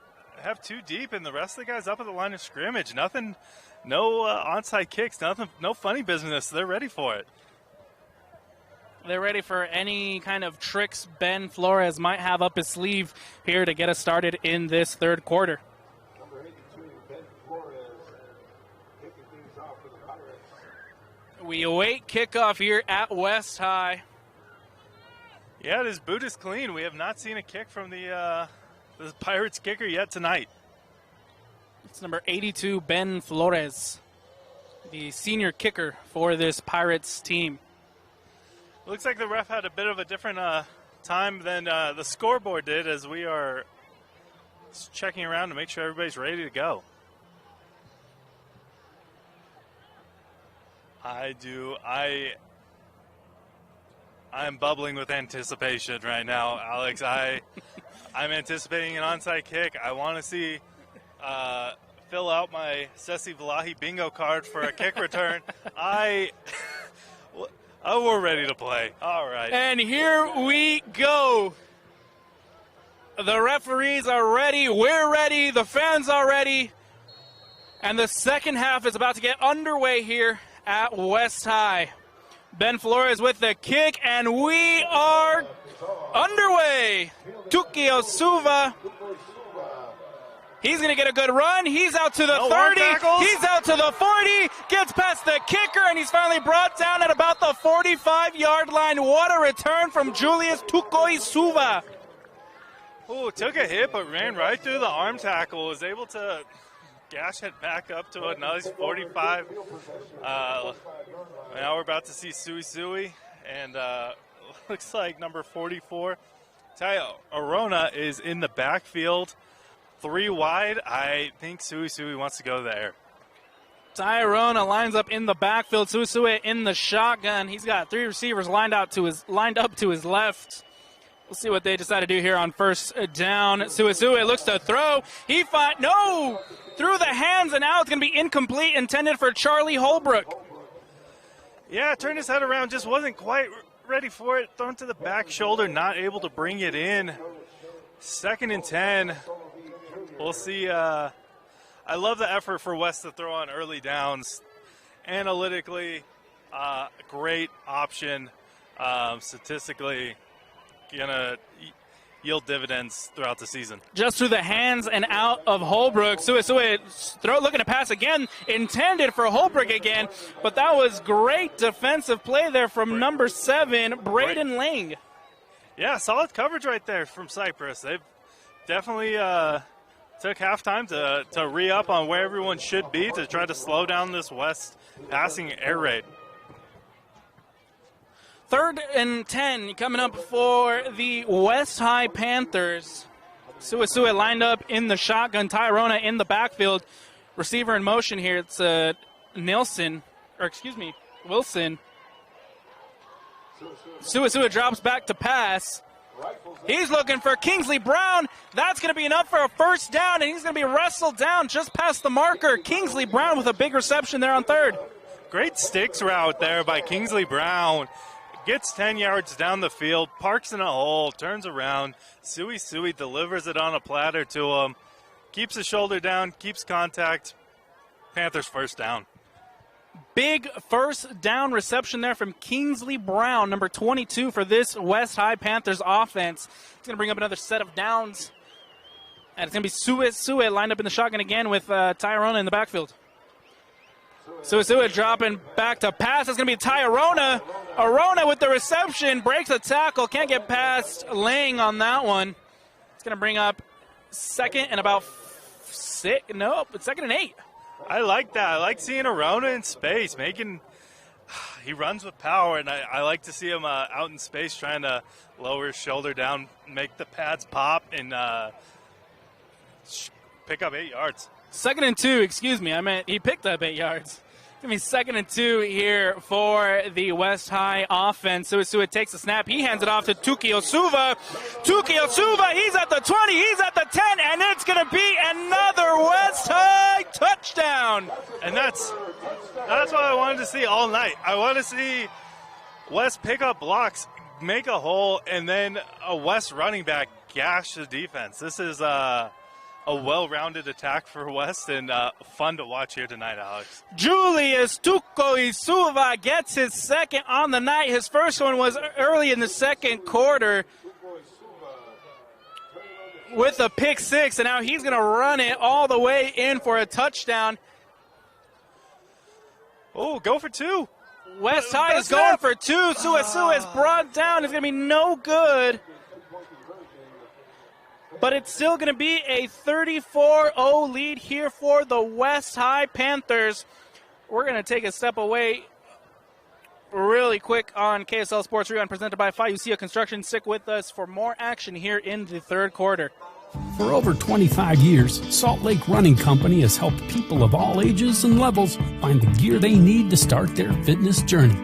have two deep, and the rest of the guys up at the line of scrimmage. Nothing, no onside kicks, nothing, no funny business. They're ready for it. They're ready for any kind of tricks Ben Flores might have up his sleeve here to get us started in this third quarter. Number 82, Ben Flores, kicking things off for the Pirates. We await kickoff here at West High. Yeah, this boot is clean. We have not seen a kick from the Pirates kicker yet tonight. It's number 82, Ben Flores, the senior kicker for this Pirates team. Looks like the ref had a bit of a different time than the scoreboard did, as we are checking around to make sure everybody's ready to go. I'm bubbling with anticipation right now, Alex. I'm anticipating an onside kick. I want to see fill out my Sessi Valahi bingo card for a kick return. Oh, we're ready to play. All right. And here we go. The referees are ready. We're ready. The fans are ready. And the second half is about to get underway here at West High. Ben Flores with the kick, and we are underway. Tuki Osuva. He's going to get a good run. He's out to the 30. He's out to the 40. Gets past the kicker, and he's finally brought down at about the 45-yard line. What a return from Julius Tukoi Suva. Ooh, took a hit, but ran right through the arm tackle. Was able to gash it back up to a nice 45. Now we're about to see Sui, and looks like number 44, Tayo Arona, is in the backfield. 3 wide. I think Sui wants to go there. Tyrone lines up in the backfield. Sui in the shotgun. He's got 3 receivers lined up to his left. We'll see what they decide to do here on first down. Sui looks to throw. Through the hands, and now it's going to be incomplete, intended for Charlie Holbrook. Yeah, turned his head around, just wasn't quite ready for it. Thrown to the back shoulder, not able to bring it in. 2nd and 10. We'll see. I love the effort for West to throw on early downs. Analytically, great option. Statistically, going to yield dividends throughout the season. Just through the hands and out of Holbrook. Sui looking to pass again, intended for Holbrook again, but that was great defensive play there from number 7, Braden Lang. Yeah, solid coverage right there from Cyprus. They've definitely took halftime to re-up on where everyone should be to try to slow down this West passing air raid. 3rd and 10 coming up for the West High Panthers. Sui lined up in the shotgun. Tyrona in the backfield. Receiver in motion here. It's Wilson. Sui drops back to pass. He's looking for Kingsley Brown. That's going to be enough for a first down, and he's going to be wrestled down just past the marker. Kingsley Brown with a big reception there on 3rd. Great sticks route there by Kingsley Brown. Gets 10 yards down the field, parks in a hole, turns around. Sui delivers it on a platter to him. Keeps his shoulder down, keeps contact. Panthers first down. Big first down reception there from Kingsley Brown, number 22 for this West High Panthers offense. It's going to bring up another set of downs. And it's going to be Sui lined up in the shotgun again with Tyrona in the backfield. Sui dropping back to pass. It's going to be Tyrona. Arona with the reception, breaks the tackle, can't get past Lang on that one. It's going to bring up 2nd and about 6. Nope, it's 2nd and 8. I like that. I like seeing Arona in space, he runs with power, and I like to see him out in space trying to lower his shoulder down, make the pads pop, and pick up 8 yards. 2nd and 2, excuse me. I meant he picked up 8 yards. Give me 2nd and 2 here for the West High offense. Sui takes the snap. He hands it off to Tuki Osuva. He's at the 20. He's at the 10. And it's going to be another West High touchdown. And that's what I wanted to see all night. I want to see West pick up blocks, make a hole, and then a West running back gash the defense. This is a a well-rounded attack for West and fun to watch here tonight, Alex. Julius Tukoisuva gets his second on the night. His first one was early in the second quarter with a pick six, and now he's going to run it all the way in for a touchdown. Oh, go for two. West High is going for two. Suasu is brought down. It's going to be no good. But it's still going to be a 34-0 lead here for the West High Panthers. We're going to take a step away really quick on KSL Sports Rewind presented by Fiucia Construction. Stick with us for more action here in the third quarter. For over 25 years, Salt Lake Running Company has helped people of all ages and levels find the gear they need to start their fitness journey.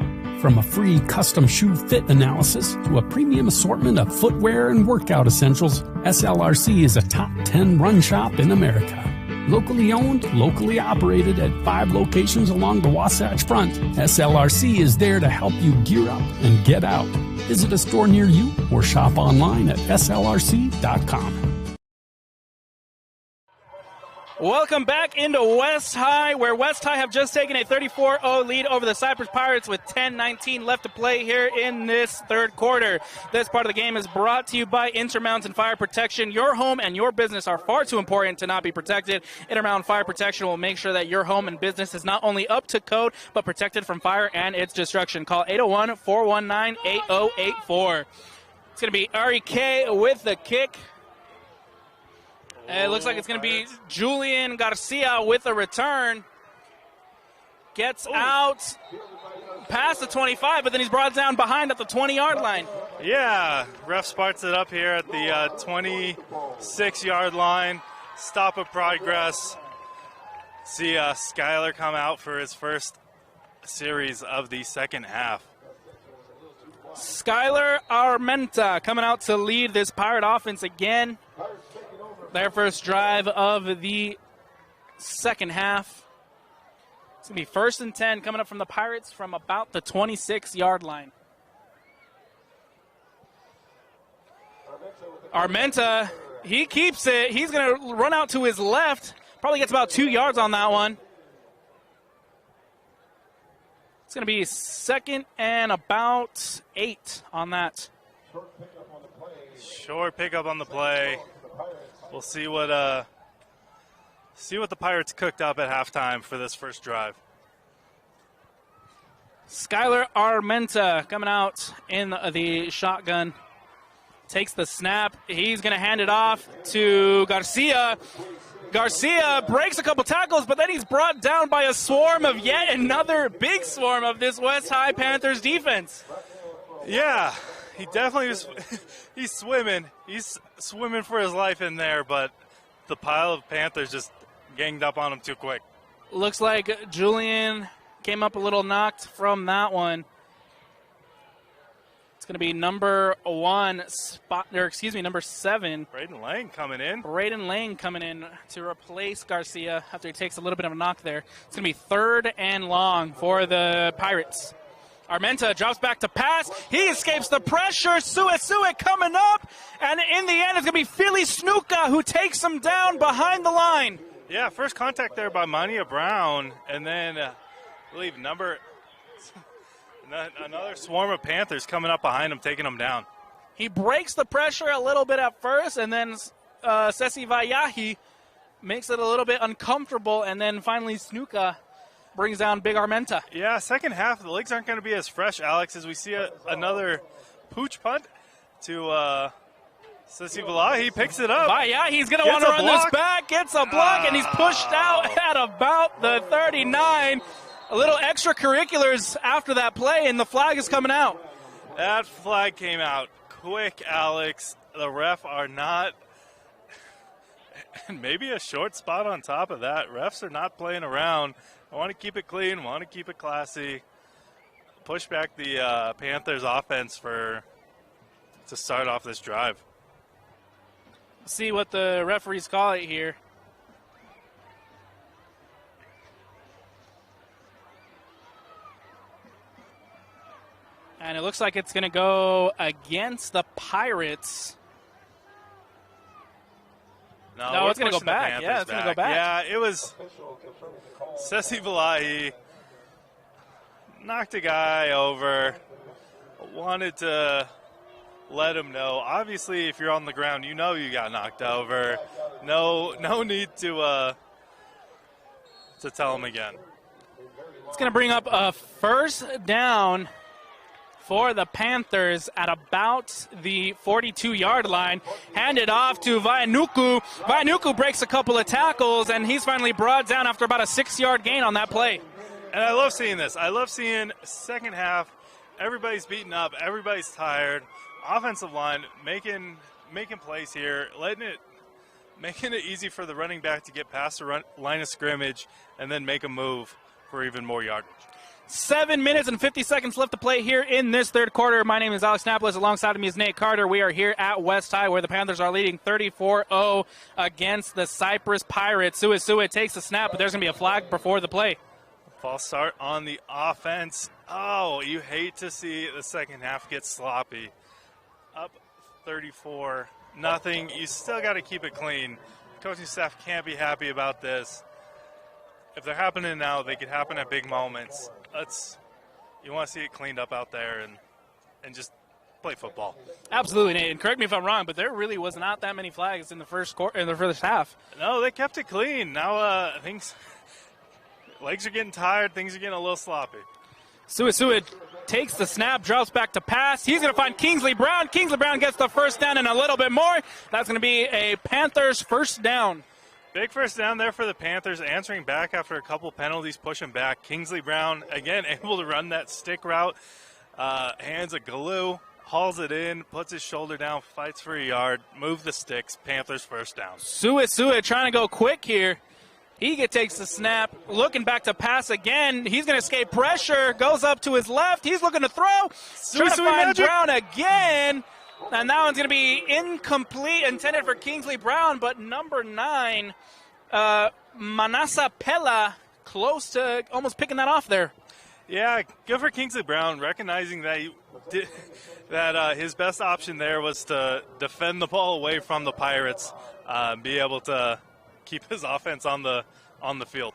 From a free custom shoe fit analysis to a premium assortment of footwear and workout essentials, SLRC is a top 10 run shop in America. Locally owned, locally operated at 5 locations along the Wasatch Front, SLRC is there to help you gear up and get out. Visit a store near you or shop online at slrc.com. Welcome back into West High, where West High have just taken a 34-0 lead over the Cyprus Pirates with 10:19 left to play here in this third quarter. This part of the game is brought to you by Intermountain Fire Protection. Your home and your business are far too important to not be protected. Intermountain Fire Protection will make sure that your home and business is not only up to code, but protected from fire and its destruction. Call 801-419-8084. It's going to be REK with the kick. It looks like it's going to be Julian Garcia with a return. Gets out past the 25, but then he's brought down behind at the 20-yard line. Yeah, ref sparks it up here at the 26-yard line. Stop of progress. See Skyler come out for his first series of the second half. Skyler Armenta coming out to lead this Pirate offense again. Their first drive of the second half. It's going to be 1st and 10 coming up from the Pirates from about the 26-yard line. Armenta, he keeps it. He's going to run out to his left. Probably gets about 2 yards on that one. It's going to be 2nd and about 8 on that. Short pickup on the play. We'll see what the Pirates cooked up at halftime for this first drive. Skyler Armenta coming out in the shotgun. Takes the snap. He's going to hand it off to Garcia. Garcia breaks a couple tackles, but then he's brought down by a swarm of yet another big swarm of this West High Panthers defense. Yeah. He definitely was. He's swimming. He's swimming for his life in there, but the pile of Panthers just ganged up on him too quick. Looks like Julian came up a little knocked from that one. It's going to be number 7. Braden Lang coming in. Braden Lang coming in to replace Garcia after he takes a little bit of a knock there. It's going to be 3rd and long for the Pirates. Armenta drops back to pass. He escapes the pressure. Suesue coming up. And in the end, it's going to be Philly Snuka who takes him down behind the line. Yeah, first contact there by Mania Brown. And then, I believe, another swarm of Panthers coming up behind him, taking him down. He breaks the pressure a little bit at first, and then Sesi Vayahi makes it a little bit uncomfortable, and then finally Snuka brings down Big Armenta. Yeah, second half, the legs aren't going to be as fresh, Alex, as we see another pooch punt to Sesi Vayahi. He picks it up. He's going to want to run this back, gets a block, and he's pushed out at about the 39. A little extracurriculars after that play, and the flag is coming out. That flag came out quick, Alex. The ref are not, and maybe a short spot on top of that. Refs are not playing around. I want to keep it clean, want to keep it classy. Push back the Panthers offense to start off this drive. See what the referees call it here. And it looks like it's going to go against the Pirates. No, it's going to go back. Yeah, it's going to go back. Yeah, it was Sesi Valahi knocked a guy over, wanted to let him know. Obviously, if you're on the ground, you know you got knocked over. No need to tell him again. It's going to bring up a first down for the Panthers at about the 42-yard line. Handed off to Vaianuku. Vaianuku breaks a couple of tackles, and he's finally brought down after about a 6-yard gain on that play. And I love seeing this. I love seeing second half, everybody's beaten up, everybody's tired. Offensive line making plays here, making it easy for the running back to get past the line of scrimmage and then make a move for even more yardage. 7 minutes and 50 seconds left to play here in this third quarter. My name is Alex Napolis. Alongside of me is Nate Carter. We are here at West High where the Panthers are leading 34-0 against the Cyprus Pirates. Su'A takes the snap, but there's going to be a flag before the play. False start on the offense. Oh, you hate to see the second half get sloppy. Up 34-0. You still got to keep it clean. Coaching staff can't be happy about this. If they're happening now, they could happen at big moments. You want to see it cleaned up out there and just play football. Absolutely, Nate. And correct me if I'm wrong, but there really was not that many flags in the first half. No, they kept it clean. Now legs are getting tired. Things are getting a little sloppy. Su'A takes the snap, drops back to pass. He's going to find Kingsley Brown. Kingsley Brown gets the first down and a little bit more. That's going to be a Panthers first down. Big first down there for the Panthers, answering back after a couple penalties, pushing back. Kingsley Brown, again, able to run that stick route. Hands a glue, hauls it in, puts his shoulder down, fights for a yard, move the sticks. Panthers first down. Su'A trying to go quick here. He takes the snap, looking back to pass again. He's going to escape pressure, goes up to his left. He's looking to throw. Trying to find Brown again. And that one's going to be incomplete, intended for Kingsley Brown, but number 9, Manasa Pella, close to almost picking that off there. Yeah, good for Kingsley Brown, recognizing that his best option there was to defend the ball away from the Pirates, be able to keep his offense on the field.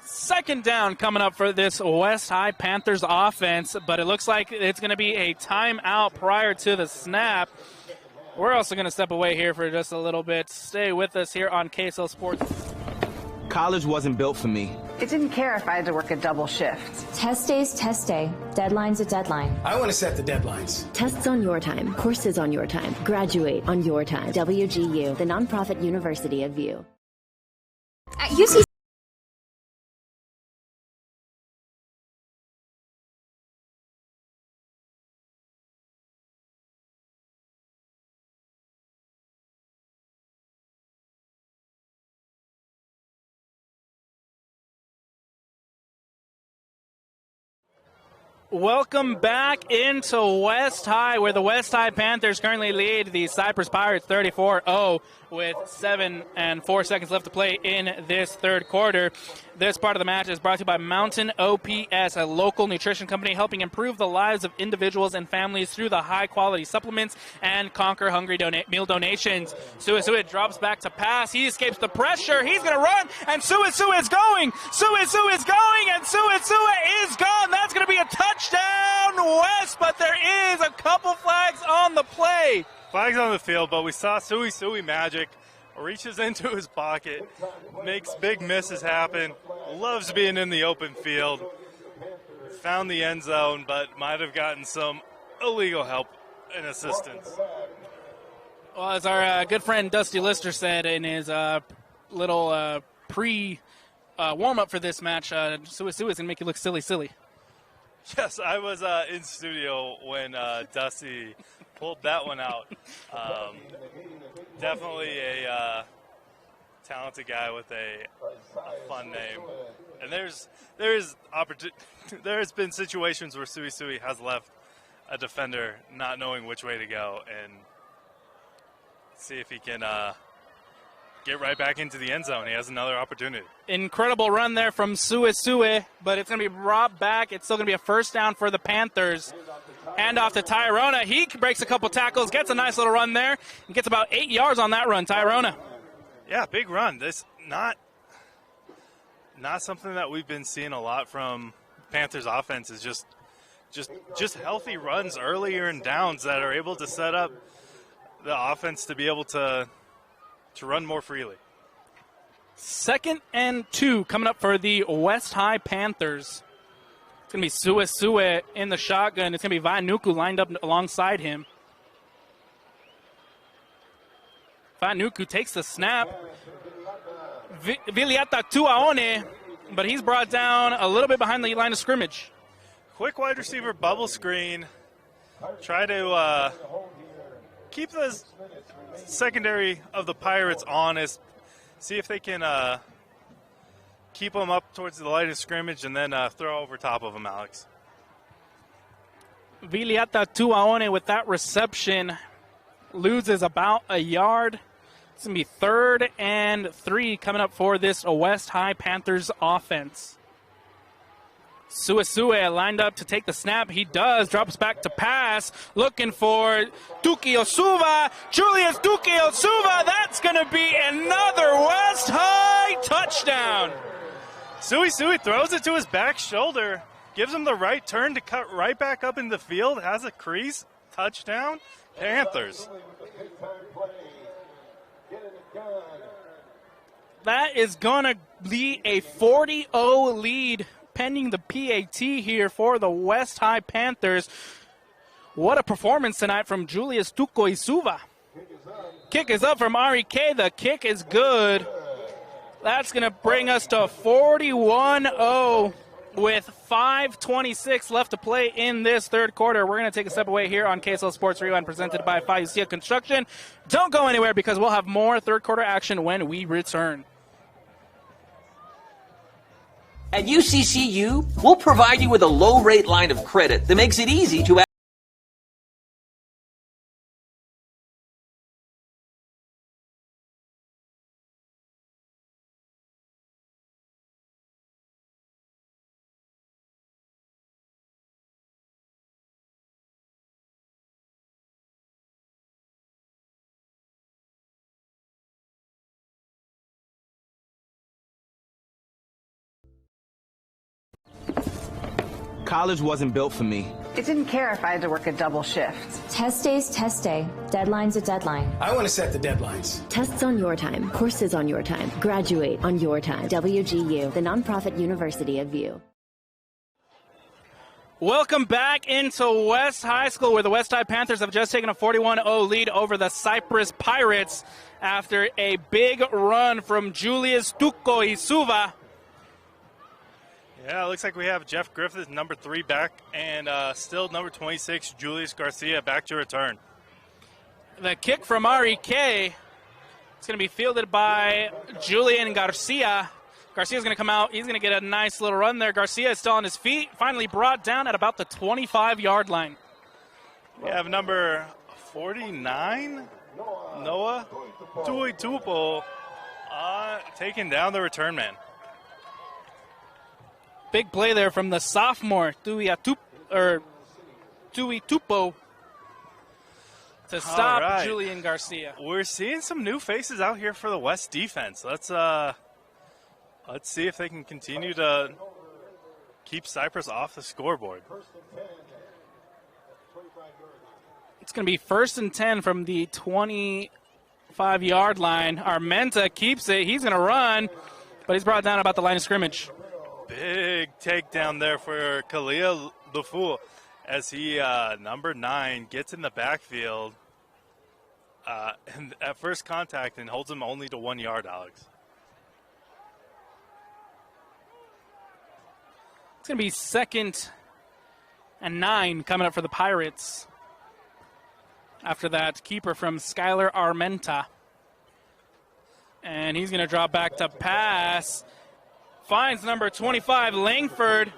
Second down coming up for this West High Panthers offense, but it looks like it's going to be a timeout prior to the snap. We're also going to step away here for just a little bit. Stay with us here on KSL Sports. College wasn't built for me. It didn't care if I had to work a double shift. Test day's test day. Deadline's a deadline. I want to set the deadlines. Tests on your time. Courses on your time. Graduate on your time. WGU, the nonprofit university of VIEW. At UC Welcome back into West High, where the West High Panthers currently lead the Cyprus Pirates 34-0 with 7 and 4 seconds left to play in this third quarter. This part of the match is brought to you by Mountain OPS, a local nutrition company helping improve the lives of individuals and families through the high-quality supplements and Conquer Hungry meal donations. Su'A drops back to pass. He escapes the pressure. He's going to run, and Su'A is going. Su'A is going, and Su'A is gone. That's going to be a touchdown, West, but there is a couple flags on the play. Flags on the field, but we saw Su'A magic. Reaches into his pocket, makes big misses happen, loves being in the open field. Found the end zone, but might have gotten some illegal help and assistance. Well, as our good friend Dusty Lister said in his little warm-up for this match, Su'A is going to make you look silly. Yes, I was in studio when Dusty pulled that one out. Definitely a talented guy with a fun name. And there has been situations where Su'A has left a defender not knowing which way to go, and see if he can get right back into the end zone. He has another opportunity. Incredible run there from Su'A, but it's going to be brought back. It's still going to be a first down for the Panthers. Hand off to Tyrona. He breaks a couple tackles, gets a nice little run there, and gets about 8 yards on that run. Tyrona. Yeah, big run. This not something that we've been seeing a lot from Panthers offense, is just healthy runs earlier in downs that are able to set up the offense to be able to run more freely. 2nd and 2 coming up for the West High Panthers. It's going to be Suesue in the shotgun. It's going to be Vainuku lined up alongside him. Vainuku takes the snap. Viliata Tuaone, but he's brought down a little bit behind the line of scrimmage. Quick wide receiver bubble screen. Try to keep the secondary of the Pirates honest. See if they can keep them up towards the line of scrimmage and then throw over top of them, Alex. Viliata Tuaone with that reception loses about a yard. It's going to be 3rd and 3 coming up for this West High Panthers offense. Suesue lined up to take the snap. He does. Drops back to pass. Looking for Tuki Osuva. Julius Tuki Osuva. That's going to be another West High touchdown. Suesue throws it to his back shoulder. Gives him the right turn to cut right back up in the field. Has a crease. Touchdown. Panthers. That is going to be a 40-0 lead pending the PAT here for the West High Panthers. What a performance tonight from Julius Tuko Isuva. Kick is up from Ari K. The kick is good. That's going to bring us to 41-0 with 5:26 left to play in this third quarter. We're going to take a step away here on KSL Sports Rewind presented by Fayucia Construction. Don't go anywhere because we'll have more third quarter action when we return. At UCCU, we'll provide you with a low-rate line of credit that makes it easy to College wasn't built for me. It didn't care if I had to work a double shift. Test day's test day. Deadline's a deadline. I want to set the deadlines. Tests on your time. Courses on your time. Graduate on your time. WGU, the nonprofit university of you. Welcome back into West High School, where the West High Panthers have just taken a 41-0 lead over the Cyprus Pirates after a big run from Julius Tuko Isuva. Yeah, it looks like we have Jeff Griffith, number 3, back, and still number 26, Julius Garcia, back to return. The kick from Ari K. It's going to be fielded by Julian Garcia. Garcia's going to come out. He's going to get a nice little run there. Garcia is still on his feet, finally brought down at about the 25-yard line. We have number 49, Noah Tuitupo, taking down the return man. Big play there from the sophomore, Tuitupo, to stop Julian Garcia. We're seeing some new faces out here for the West defense. Let's see if they can continue to keep Cyprus off the scoreboard. It's going to be 1st and 10 from the 25-yard line. Armenta keeps it. He's going to run, but he's brought down about the line of scrimmage. Big takedown there for Khalil Dufu as he, number 9, gets in the backfield and at first contact and holds him only to 1 yard, Alex. It's going to be 2nd and 9 coming up for the Pirates. After that, keeper from Skylar Armenta. And he's going to drop back to pass. Finds number 25, Langford.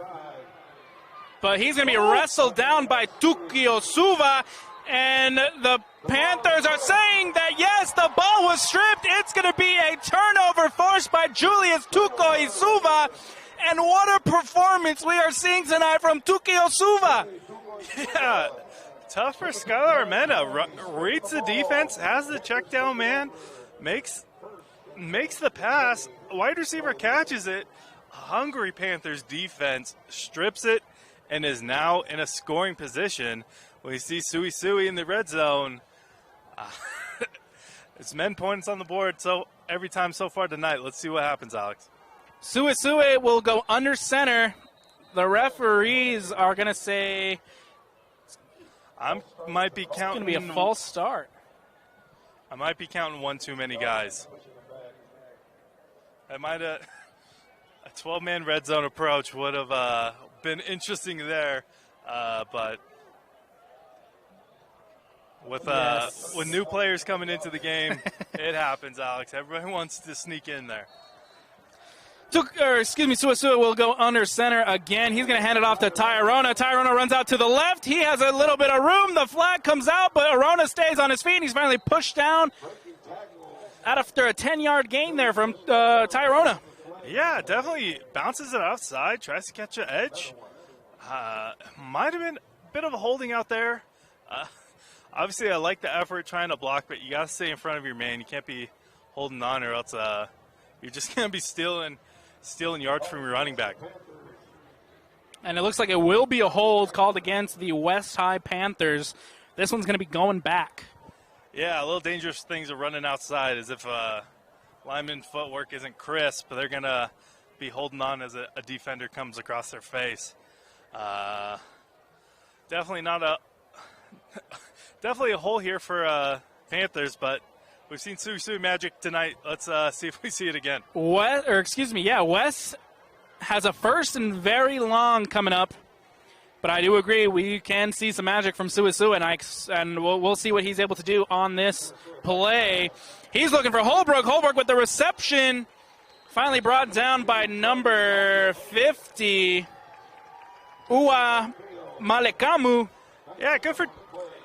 But he's going to be wrestled down by Tukio Suva. And the Panthers are saying that, yes, the ball was stripped. It's going to be a turnover forced by Julius Tuko Isuva. And what a performance we are seeing tonight from Tuki Osuva. Yeah, tough for Skylar Armenta. Reads the defense, has the check down man, makes the pass. Wide receiver catches it. Hungry Panthers defense strips it and is now in a scoring position. We see Sui Sui in the red zone. It's men points on the board so every time so far tonight. Let's see what happens, Alex. Sui Sui will go under center. The referees are going to say I might be counting. It's going to be a false start. I might be counting one too many guys. I might have. A 12-man red zone approach would have been interesting there, but with new players coming into the game, it happens, Alex. Everybody wants to sneak in there. Suasua will go under center again. He's going to hand it off to Tyrona. Tyrona runs out to the left. He has a little bit of room. The flag comes out, but Arona stays on his feet. He's finally pushed down after a 10-yard gain there from Tyrona. Yeah, definitely bounces it outside, tries to catch an edge. Might have been a bit of a holding out there. Obviously, I like the effort trying to block, but you got to stay in front of your man. You can't be holding on or else you're just going to be stealing yards from your running back. And it looks like it will be a hold called against the West High Panthers. This one's going to be going back. Yeah, a little dangerous things are running outside as if lineman footwork isn't crisp, but they're going to be holding on as a defender comes across their face. Definitely a hole here for Panthers, but we've seen Sui magic tonight. Let's see if we see it again. Wes has a first and very long coming up, but I do agree we can see some magic from Suisu, and we'll see what he's able to do on this play. He's looking for Holbrook. Holbrook with the reception. Finally brought down by number 50, Ua Malekamu. Yeah, good for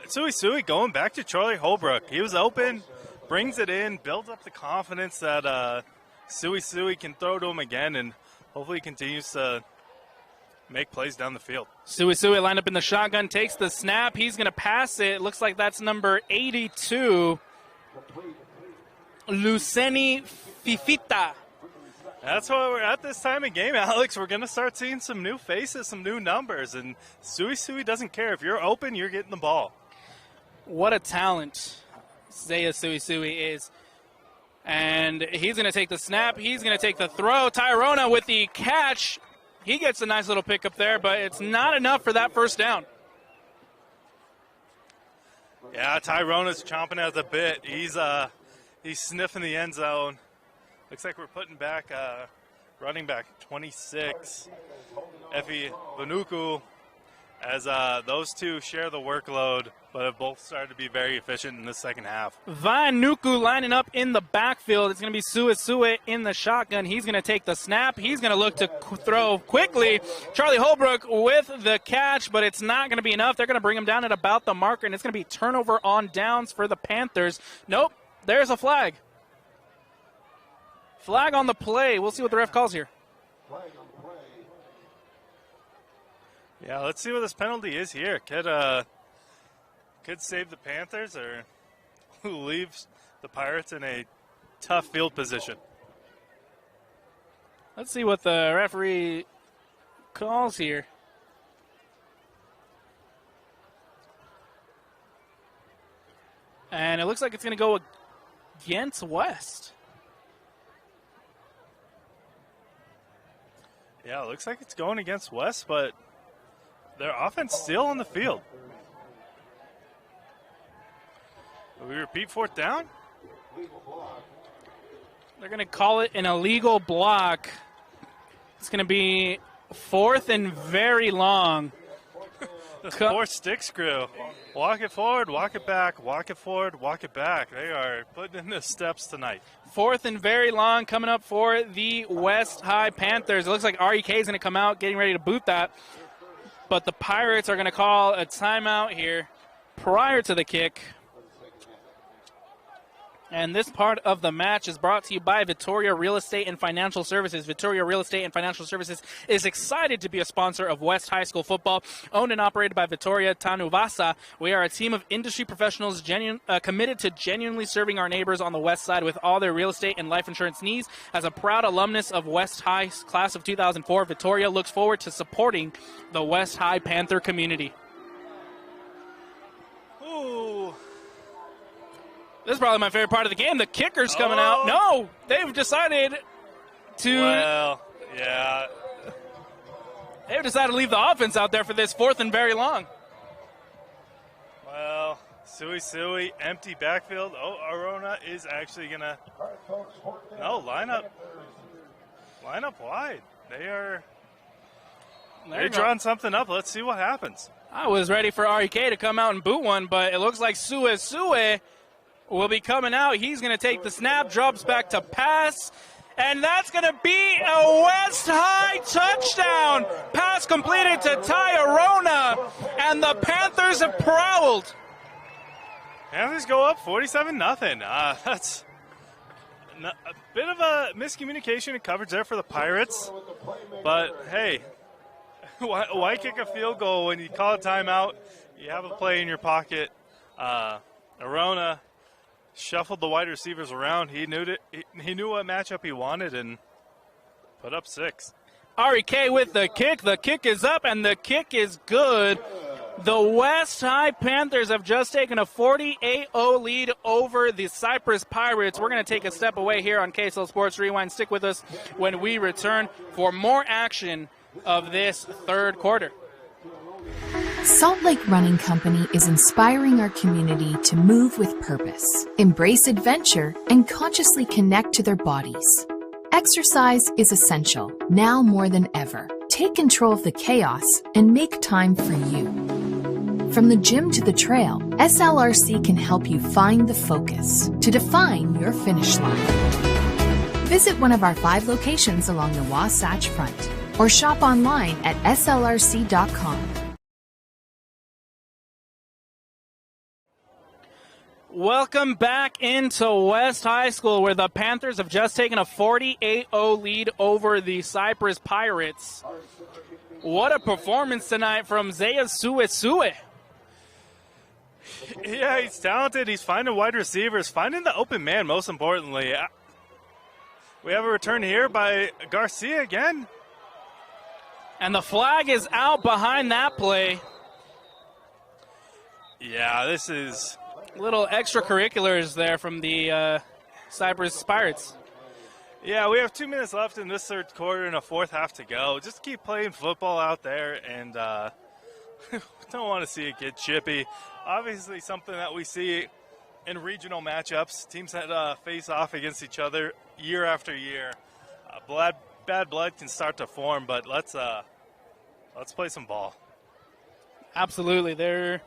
Sui going back to Charlie Holbrook. He was open, brings it in, builds up the confidence that Sui can throw to him again, and hopefully continues to make plays down the field. Sui lined up in the shotgun, takes the snap. He's going to pass it. Looks like that's number 82, Luceni Fifita. That's why we're at this time of game, Alex. We're going to start seeing some new faces, some new numbers, and Sui doesn't care. If you're open, you're getting the ball. What a talent Zaya Sui is. And he's going to take the snap. He's going to take the throw. Tyrona with the catch. He gets a nice little pickup there, but it's not enough for that first down. Yeah, Tyrona's chomping at the bit. He's sniffing the end zone. Looks like we're putting back running back 26, Effie Vanuku, as those two share the workload, but have both started to be very efficient in the second half. Vanuku lining up in the backfield. It's going to be Suisue in the shotgun. He's going to take the snap. He's going to look to throw quickly. Charlie Holbrook with the catch, but it's not going to be enough. They're going to bring him down at about the marker, and it's going to be turnover on downs for the Panthers. Nope, there's a flag. Flag on the play. We'll see what the ref calls here. Yeah, let's see what this penalty is here. Could save the Panthers or leaves the Pirates in a tough field position. Let's see what the referee calls here. And it looks like it's going to go against West. Yeah, it looks like it's going against West, but their offense still on the field. Will we repeat fourth down? They're going to call it an illegal block. It's going to be fourth and very long. The four stick screw. Walk it forward, walk it back, walk it forward, walk it back. They are putting in the steps tonight. Fourth and very long coming up for the West High Panthers. It looks like REK is going to come out, getting ready to boot that. But the Pirates are going to call a timeout here prior to the kick. And this part of the match is brought to you by Victoria Real Estate and Financial Services. Victoria Real Estate and Financial Services is excited to be a sponsor of West High School football. Owned and operated by Victoria Tanuvasa, we are a team of industry professionals committed to genuinely serving our neighbors on the West Side with all their real estate and life insurance needs. As a proud alumnus of West High class of 2004, Victoria looks forward to supporting the West High Panther community. Ooh. This is probably my favorite part of the game. The kicker's coming out. No, they've decided to. Well, yeah. They've decided to leave the offense out there for this 4th and very long. Well, Sui, empty backfield. Oh, Arona is actually going to. No, line up wide. They're drawing something up. Let's see what happens. I was ready for REK to come out and boot one, but it looks like Sue will be coming out. He's going to take the snap, drops back to pass, and that's going to be a West High touchdown. Pass completed to Ty Arona, and the Panthers have prowled. Panthers go up 47-0. That's a bit of a miscommunication in coverage there for the Pirates, but hey, why kick a field goal when you call a timeout? You have a play in your pocket. Arona shuffled the wide receivers around. He knew what matchup he wanted and put up 6. REK with the kick. The kick is up, and the kick is good. The West High Panthers have just taken a 48-0 lead over the Cyprus Pirates. We're going to take a step away here on KSL Sports Rewind. Stick with us when we return for more action of this 3rd quarter. Salt Lake Running Company is inspiring our community to move with purpose, embrace adventure, and consciously connect to their bodies. Exercise is essential, now more than ever. Take control of the chaos and make time for you. From the gym to the trail, SLRC can help you find the focus to define your finish line. Visit one of our 5 locations along the Wasatch Front or shop online at slrc.com. Welcome back into West High School, where the Panthers have just taken a 48-0 lead over the Cyprus Pirates. What a performance tonight from Zaya Sue. Yeah, he's talented. He's finding wide receivers, finding the open man, most importantly. We have a return here by Garcia again. And the flag is out behind that play. Yeah, this is... Little extracurriculars there from the Cyprus Pirates. Yeah, we have 2 minutes left in this 3rd quarter and a 4th half to go. Just keep playing football out there, and don't want to see it get chippy. Obviously, something that we see in regional matchups, teams that face off against each other year after year. Bad blood can start to form, but let's play some ball. Absolutely, there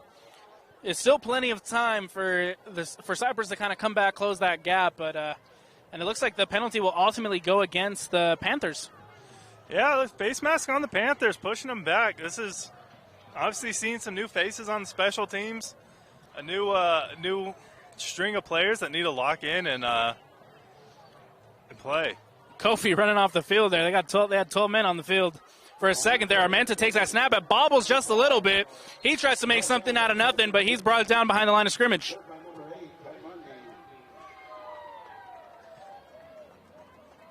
is still plenty of time for Cyprus to kind of come back, close that gap, but and it looks like the penalty will ultimately go against the Panthers. Yeah, face mask on the Panthers, pushing them back. This is obviously seeing some new faces on the special teams, a new string of players that need to lock in and play. Kofi running off the field there. They had 12 men on the field. For a second there, Armenta takes that snap, it bobbles just a little bit. He tries to make something out of nothing, but he's brought down behind the line of scrimmage.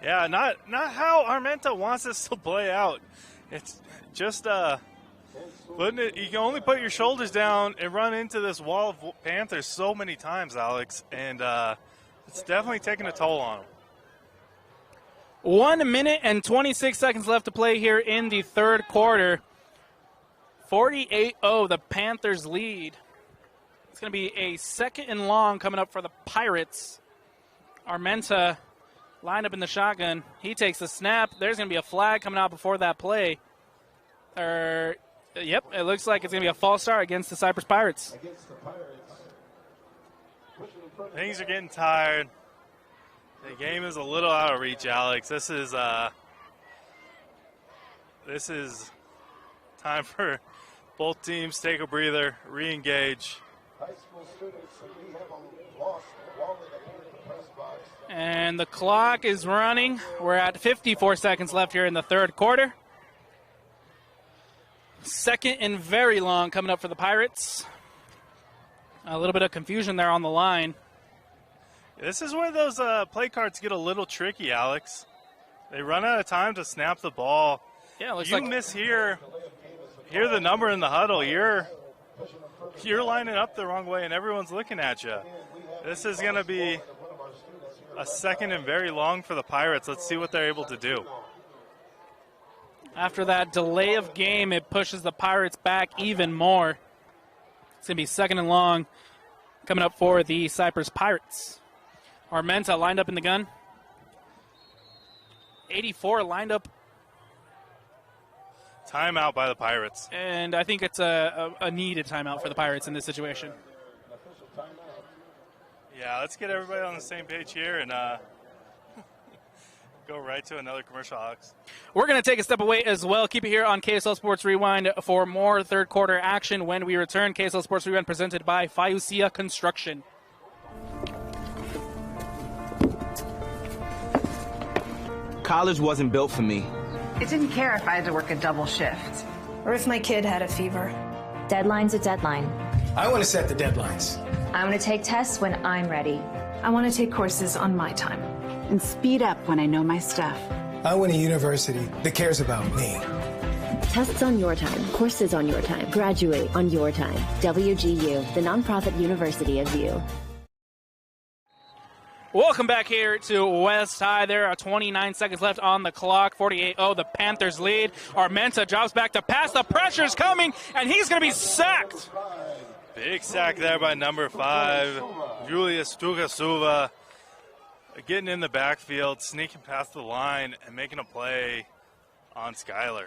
Yeah, not how Armenta wants this to play out. It's just putting it. You can only put your shoulders down and run into this wall of Panthers so many times, Alex, and it's definitely taking a toll on him. 1 minute and 26 seconds left to play here in the 3rd quarter. 48-0, the Panthers lead. It's going to be a 2nd and long coming up for the Pirates. Armenta lined up in the shotgun. He takes the snap. There's going to be a flag coming out before that play. Yep, it looks like it's going to be a false start against the Cyprus Pirates. Things are getting tired. The game is a little out of reach, Alex. This is time for both teams take a breather, re-engage. High school students, we have lost And the clock is running. We're at 54 seconds left here in the third quarter. Second and very long coming up for the Pirates. A little bit of confusion there on the line. This is where those play cards get a little tricky, Alex. They run out of time to snap the ball. Yeah, it looks you like miss hear the number in the huddle. You're lining up the wrong way, and everyone's looking at you. This is going to be a second and very long for the Pirates. Let's see what they're able to do. After that delay of game, it pushes the Pirates back even more. It's going to be second and long coming up for the Cyprus Pirates. Armenta lined up in the gun. 84 lined up. Timeout by the Pirates. And I think it's a needed timeout for the Pirates in this situation. Yeah, let's get everybody on the same page here and go right to another commercial, Alex. We're going to take a step away as well. Keep it here on KSL Sports Rewind for more third quarter action when we return. KSL Sports Rewind presented by Fiucia Construction. College wasn't built for me. It didn't care if I had to work a double shift. Or if my kid had a fever. Deadline's a deadline. I want to set the deadlines. I want to take tests when I'm ready. I want to take courses on my time. And speed up when I know my stuff. I want a university that cares about me. Tests on your time, courses on your time, graduate on your time. WGU, the nonprofit university of you. Welcome back here to West High. There are 29 seconds left on the clock. 48-0, the Panthers lead. Armenta drops back to pass. The pressure's coming, and he's going to be sacked. Big sack there by number 5, Julius Tukasuva, getting in the backfield, sneaking past the line, and making a play on Skyler.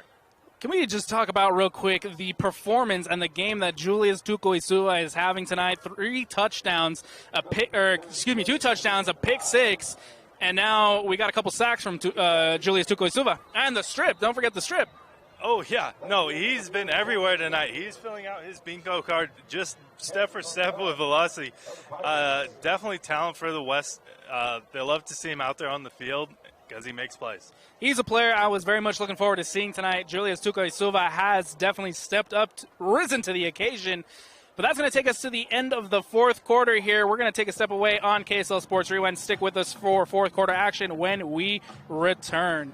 Can we just talk about real quick the performance and the game that Julius Tukoisua is having tonight? 2 touchdowns, a pick 6, and now we got a couple sacks from Julius Tukoisua. And the strip, don't forget the strip. Oh, yeah. No, he's been everywhere tonight. He's filling out his bingo card just step for step with velocity. Definitely talent for the West. They love to see him out there on the field because he makes plays. He's a player I was very much looking forward to seeing tonight. Julius Tukoisua has definitely stepped up, risen to the occasion. But that's going to take us to the end of the fourth quarter here. We're going to take a step away on KSL Sports Rewind. Stick with us for fourth quarter action when we return.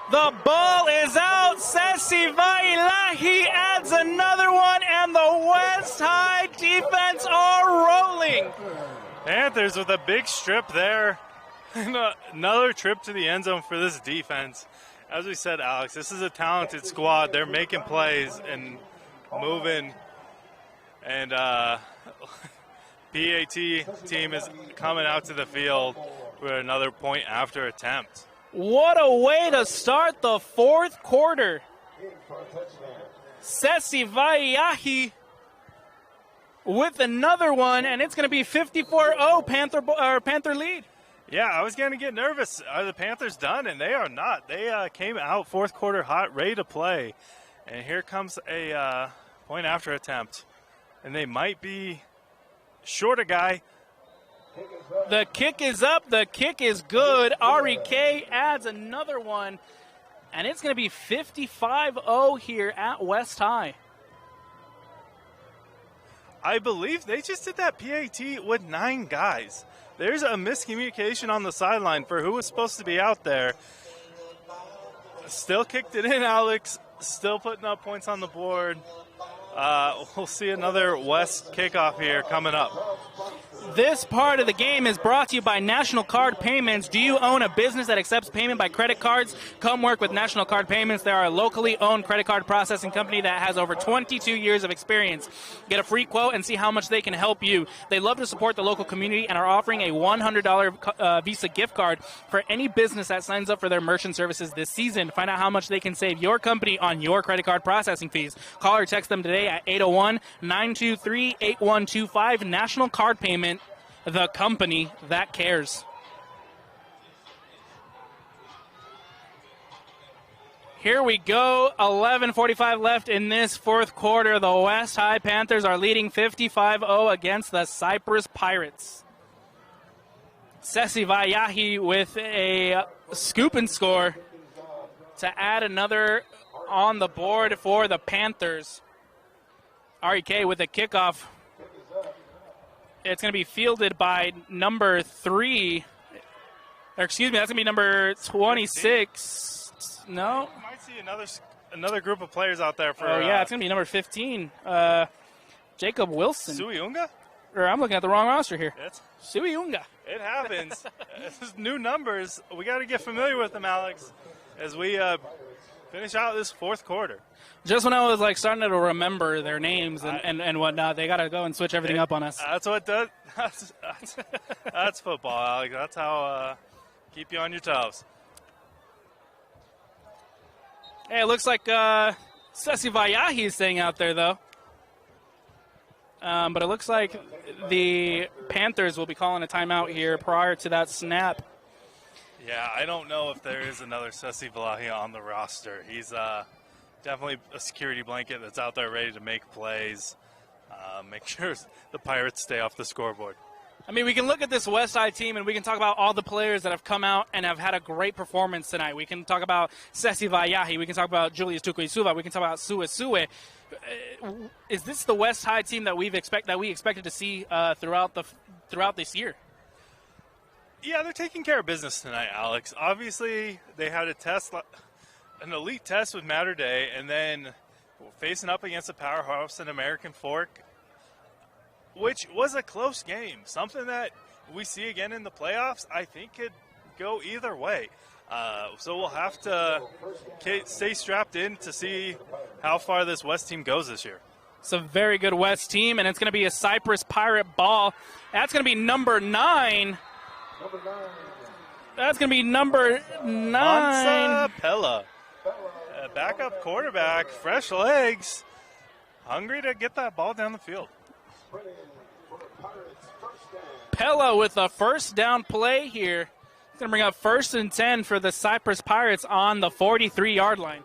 The ball is out. Sesi Vailahi adds another one, and the West High defense are rolling. Panthers with a big strip there. Another trip to the end zone for this defense. As we said, Alex, this is a talented squad. They're making plays and moving. And PAT team is coming out to the field for another point after attempt. What a way to start the fourth quarter. Sesi Vaiahi with another one, and it's going to be 54-0 Panther lead. Yeah, I was going to get nervous. Are the Panthers done? And they are not. They came out fourth quarter hot, ready to play. And here comes a point after attempt. And they might be short a guy. The kick is up. The kick is good. Ari K adds another one. And it's going to be 55-0 here at West High. I believe they just did that PAT with 9 guys. There's a miscommunication on the sideline for who was supposed to be out there. Still kicked it in, Alex. Still putting up points on the board. We'll see another West kickoff here coming up. This part of the game is brought to you by National Card Payments. Do you own a business that accepts payment by credit cards? Come work with National Card Payments. They are a locally owned credit card processing company that has over 22 years of experience. Get a free quote and see how much they can help you. They love to support the local community and are offering a $100 Visa gift card for any business that signs up for their merchant services this season. Find out how much they can save your company on your credit card processing fees. Call or text them today at 801-923-8125. National Card Payment, the company that cares. Here we go. 11:45 left in this fourth quarter. The West High Panthers are leading 55-0 against the Cyprus Pirates. Sesi Vayahi with a scoop and score to add another on the board for the Panthers. REK with a kickoff. It's going to be fielded by number 3. Or excuse me, that's going to be number 26. No? You might see another group of players out there for... Oh, yeah, it's going to be number 15. Jacob Wilson. Suiunga? Or I'm looking at the wrong roster here. Suiunga. It happens. New numbers. We got to get familiar with them, Alex, as we finish out this fourth quarter. Just when I was starting to remember their names and whatnot, they got to go and switch everything up on us. That's what does. That's football, Alex. That's how keep you on your toes. Hey, it looks like Sesi Vayahi is staying out there, though. But it looks like the Panthers will be calling a timeout here prior to that snap. Yeah, I don't know if there is another Sesi Vayahi on the roster. He's definitely a security blanket that's out there ready to make plays, make sure the Pirates stay off the scoreboard. I mean, we can look at this West Side team and we can talk about all the players that have come out and have had a great performance tonight. We can talk about Sesi Vayahi. We can talk about Julius Tukuisuva. We can talk about Suesue. Is this the West High team that we expected to see throughout this year? Yeah, they're taking care of business tonight, Alex. Obviously, they had an elite test with Matter Day, and then facing up against a powerhouse in American Fork, which was a close game. Something that we see again in the playoffs, I think could go either way. So we'll have to stay strapped in to see how far this West team goes this year. It's a very good West team, and it's going to be a Cyprus Pirate ball. That's going to be number 9. That's going to be number 9. Mansa Pella. Backup quarterback, fresh legs, hungry to get that ball down the field. Pella with a first down play here. He's going to bring up 1st and 10 for the Cyprus Pirates on the 43-yard line.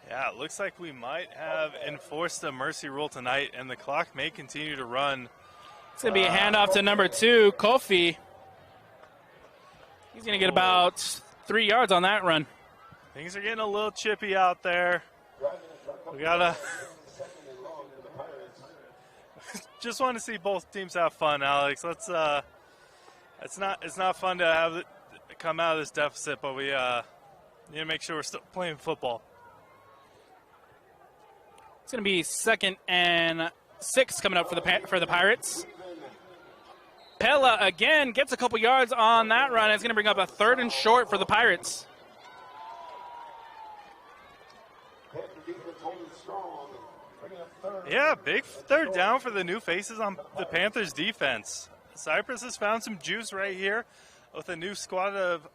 Yeah, it looks like we might have enforced the mercy rule tonight, and the clock may continue to run. It's going to be a handoff to number 2, Kofi. He's going to get about 3 yards on that run. Things are getting a little chippy out there. We got to just want to see both teams have fun, Alex. It's not fun to have it come out of this deficit, but we need to make sure we're still playing football. It's going to be 2nd and 6 coming up for the Pirates. Pella again gets a couple yards on that run. It's going to bring up a 3rd and short for the Pirates. Yeah, big 3rd down for the new faces on the Panthers defense. Cyprus has found some juice right here with a new squad of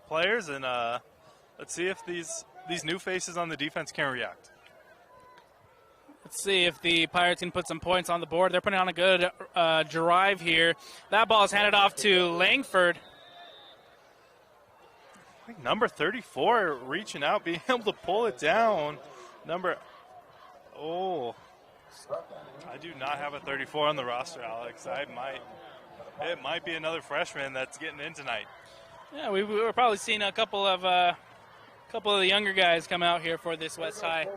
players, and let's see if these new faces on the defense can react. Let's see if the Pirates can put some points on the board. They're putting on a good drive here. That ball is handed off to Langford. I think number 34 reaching out, being able to pull it down. I do not have a 34 on the roster, Alex. It might be another freshman that's getting in tonight. Yeah, we were probably seeing a couple of the younger guys come out here for this West High.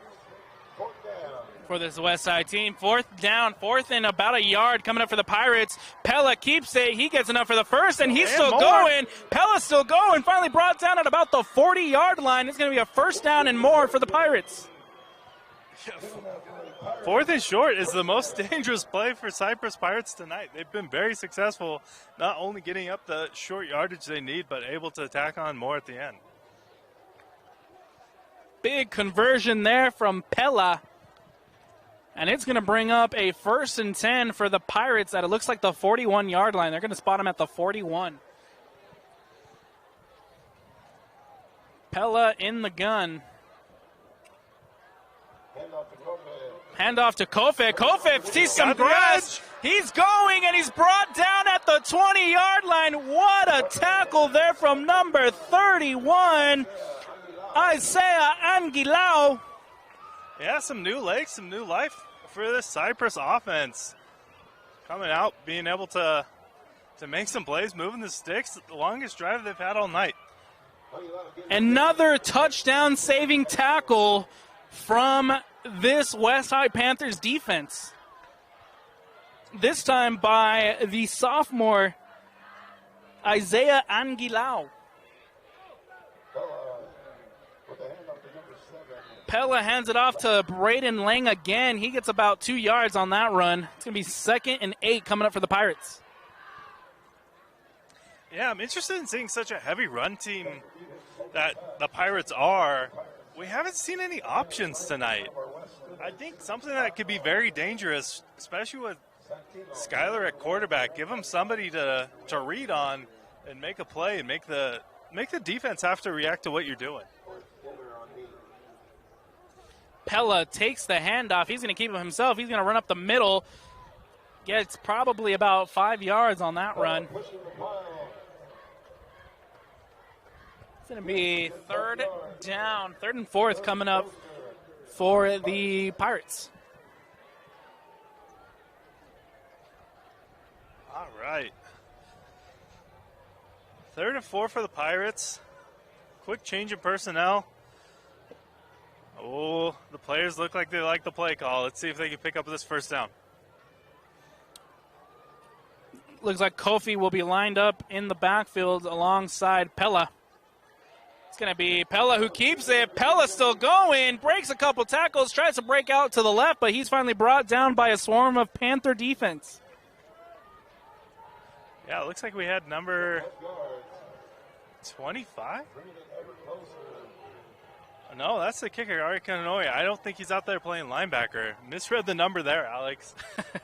for this West Side team. 4th down, 4th and about a yard coming up for the Pirates. Pella keeps it. He gets enough for the first, and he's still going. Pella's still going. Finally brought down at about the 40-yard line. It's going to be a 1st down and more for the Pirates. 4th and short is the most dangerous play for Cyprus Pirates tonight. They've been very successful, not only getting up the short yardage they need, but able to attack on more at the end. Big conversion there from Pella. And it's going to bring up a 1st and 10 for the Pirates at it looks like the 41-yard line. They're going to spot him at the 41. Pella in the gun. Handoff to Kofe. Kofe sees some grass. He's going, and he's brought down at the 20-yard line. What a tackle there from number 31, Isaiah Anguilao. Yeah, some new legs, some new life for this Cyprus offense. Coming out, being able to make some plays, moving the sticks. The longest drive they've had all night. Another touchdown-saving tackle from this West High Panthers defense. This time by the sophomore, Isaiah Anguilao. Pella hands it off to Braden Lang again. He gets about 2 yards on that run. It's going to be 2nd and 8 coming up for the Pirates. Yeah, I'm interested in seeing such a heavy run team that the Pirates are. We haven't seen any options tonight. I think something that could be very dangerous, especially with Skyler at quarterback. Give him somebody to read on and make a play and make the defense have to react to what you're doing. Pella takes the handoff. He's going to keep it himself. He's going to run up the middle. Gets probably about 5 yards on that run. It's going to be 3rd down, 3rd and 4th coming up for the Pirates. All right. 3rd and 4 for the Pirates. Quick change in personnel. Oh, the players look like they like the play call. Let's see if they can pick up this 1st down. Looks like Kofi will be lined up in the backfield alongside Pella. It's going to be Pella who keeps it. Pella still going, breaks a couple tackles, tries to break out to the left, but he's finally brought down by a swarm of Panther defense. Yeah, it looks like we had number 25? No, that's the kicker, Ari Kananoya. I don't think he's out there playing linebacker. Misread the number there, Alex.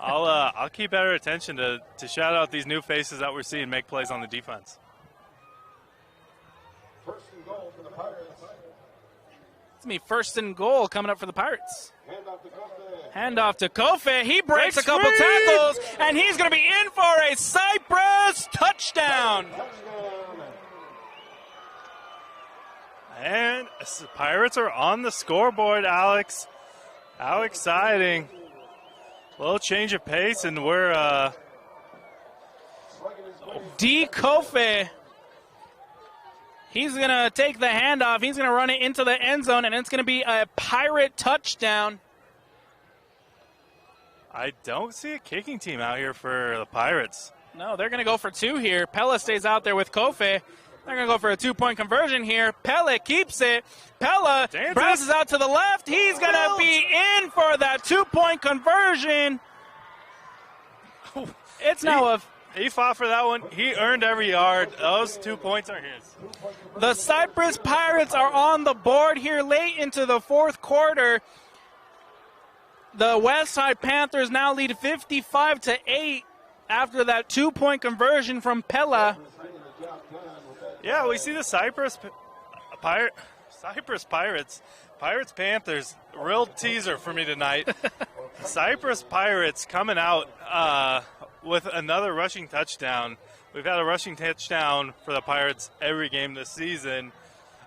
I'll keep better attention to shout out these new faces that we're seeing make plays on the defense. 1st and goal for the Pirates. It's going to be 1st and goal coming up for the Pirates. Handoff to Kofe. Handoff to Kofe. He breaks a couple tackles, and he's going to be in for a Cyprus touchdown. And the Pirates are on the scoreboard, Alex. How exciting. A little change of pace, and we're D. Kofe. He's going to take the handoff. He's going to run it into the end zone, and it's going to be a Pirate touchdown. I don't see a kicking team out here for the Pirates. No, they're going to go for 2 here. Pella stays out there with Kofe. They're going to go for a 2-point conversion here. Pella keeps it. Pella passes out to the left. He's going to be in for that 2-point conversion. It's now a... He fought for that one. He earned every yard. Those 2 points are his. The Cyprus Pirates are on the board here late into the 4th quarter. The West Side Panthers now lead 55-8 after that 2-point conversion from Pella. Yeah, we see the Cyprus Pirates. Pirates Panthers, real teaser for me tonight. Cyprus Pirates coming out with another rushing touchdown. We've had a rushing touchdown for the Pirates every game this season.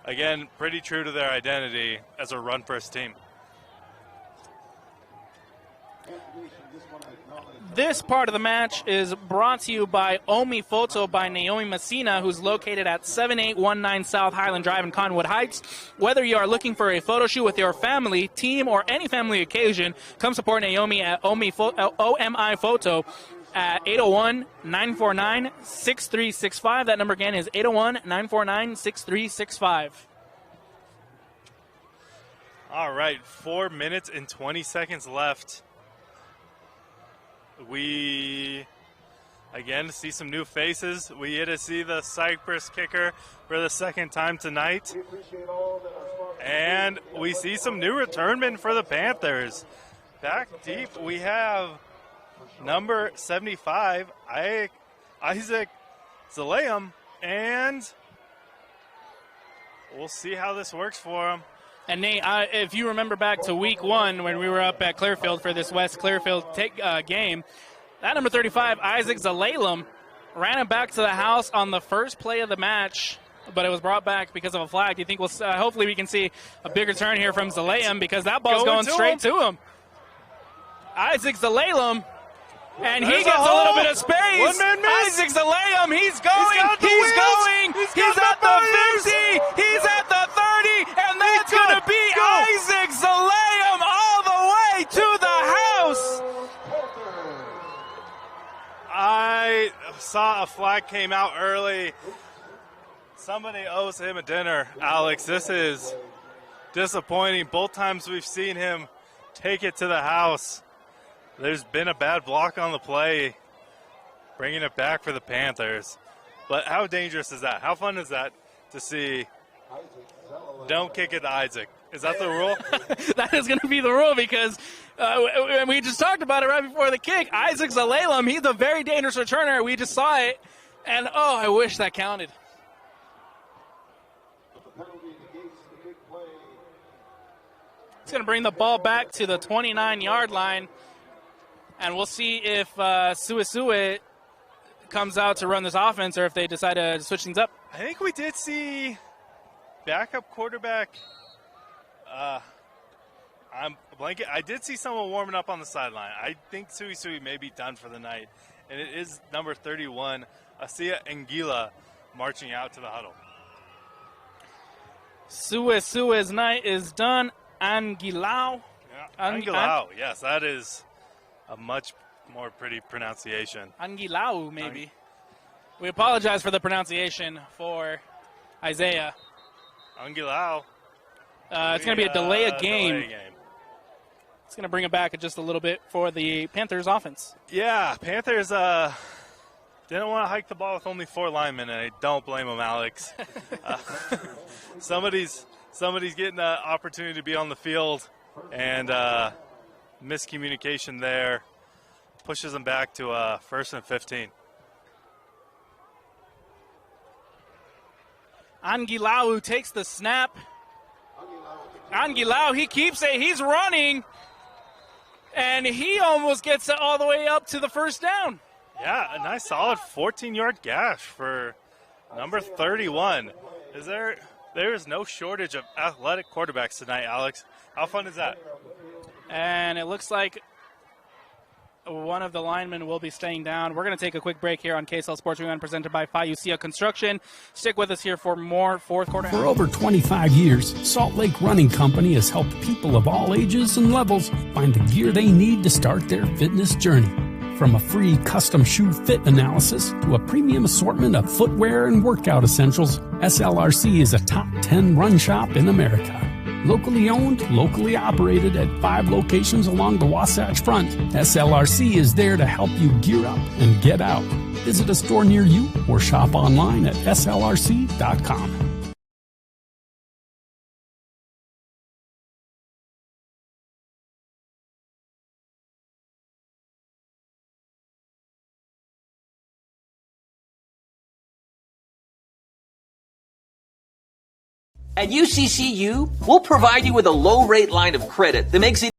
Again, pretty true to their identity as a run-first team. this part of the match is brought to you by Omi Photo by Naomi Messina, who's located at 7819 South Highland Drive in Conwood Heights. Whether you are looking for a photo shoot with your family, team, or any family occasion, come support Naomi at OMI Photo at 801-949-6365. That number again is 801-949-6365. All right, 4 minutes and 20 seconds left. We, again, see some new faces. We get to see the Cyprus kicker for the second time tonight. And we see some new returnmen for the Panthers. Back deep, we have number 75, Isaac Zaleum, and we'll see how this works for him. And Nate, if you remember back to week 1 when we were up at Clearfield for this West Clearfield game, that number 35, Isaac Zaleum, ran it back to the house on the first play of the match, but it was brought back because of a flag. Do you think hopefully we can see a big return here from Zaleum, because that ball's going straight to him. Isaac Zaleum, and he gets a little bit of space. One-man miss. Isaac Zaleum, he's going. He's at the 50. He's at the 30, and that's going to be Isaac Zaleum all the way to the house. I saw a flag came out early. Somebody owes him a dinner, Alex. This is disappointing. Both times we've seen him take it to the house, there's been a bad block on the play, bringing it back for the Panthers. But how dangerous is that? How fun is that to see? Don't kick it to Isaac. Is that the rule? That is going to be the rule, because we just talked about it right before the kick. Isaac Zaleum, he's a very dangerous returner. We just saw it, and I wish that counted. It's going to bring the ball back to the 29-yard line. And we'll see if Suisue comes out to run this offense, or if they decide to switch things up. I think we did see backup quarterback. I'm blanket. I did see someone warming up on the sideline. I think Suisue may be done for the night. And it is number 31, Asia Anguila, marching out to the huddle. Suisue's night is done. Anguilao. Yeah, Anguilao, yes, that is a much more pretty pronunciation. Anguilao, maybe. We apologize for the pronunciation for Isaiah. Anguilao. It's going to be a delay of game. It's going to bring it back just a little bit for the Panthers offense. Yeah, Panthers didn't want to hike the ball with only 4 linemen, and I don't blame them, Alex. Somebody's getting an opportunity to be on the field, and miscommunication there pushes them back to 1st and 15. Anguilao takes the snap. Anguilao, he keeps it. He's running, and he almost gets it all the way up to the first down. Yeah, a nice solid 14-yard gash for number 31. There is no shortage of athletic quarterbacks tonight, Alex. How fun is that? And it looks like one of the linemen will be staying down. We're going to take a quick break here on KSL Sports Rewind, presented by Fiucia Construction. Stick with us here for more fourth quarter. For over 25 years, Salt Lake Running Company has helped people of all ages and levels find the gear they need to start their fitness journey. From a free custom shoe fit analysis to a premium assortment of footwear and workout essentials, SLRC is a top 10 run shop in America. Locally owned, locally operated at 5 locations along the Wasatch Front, SLRC is there to help you gear up and get out. Visit a store near you or shop online at slrc.com. At UCCU, we'll provide you with a low-rate line of credit that makes it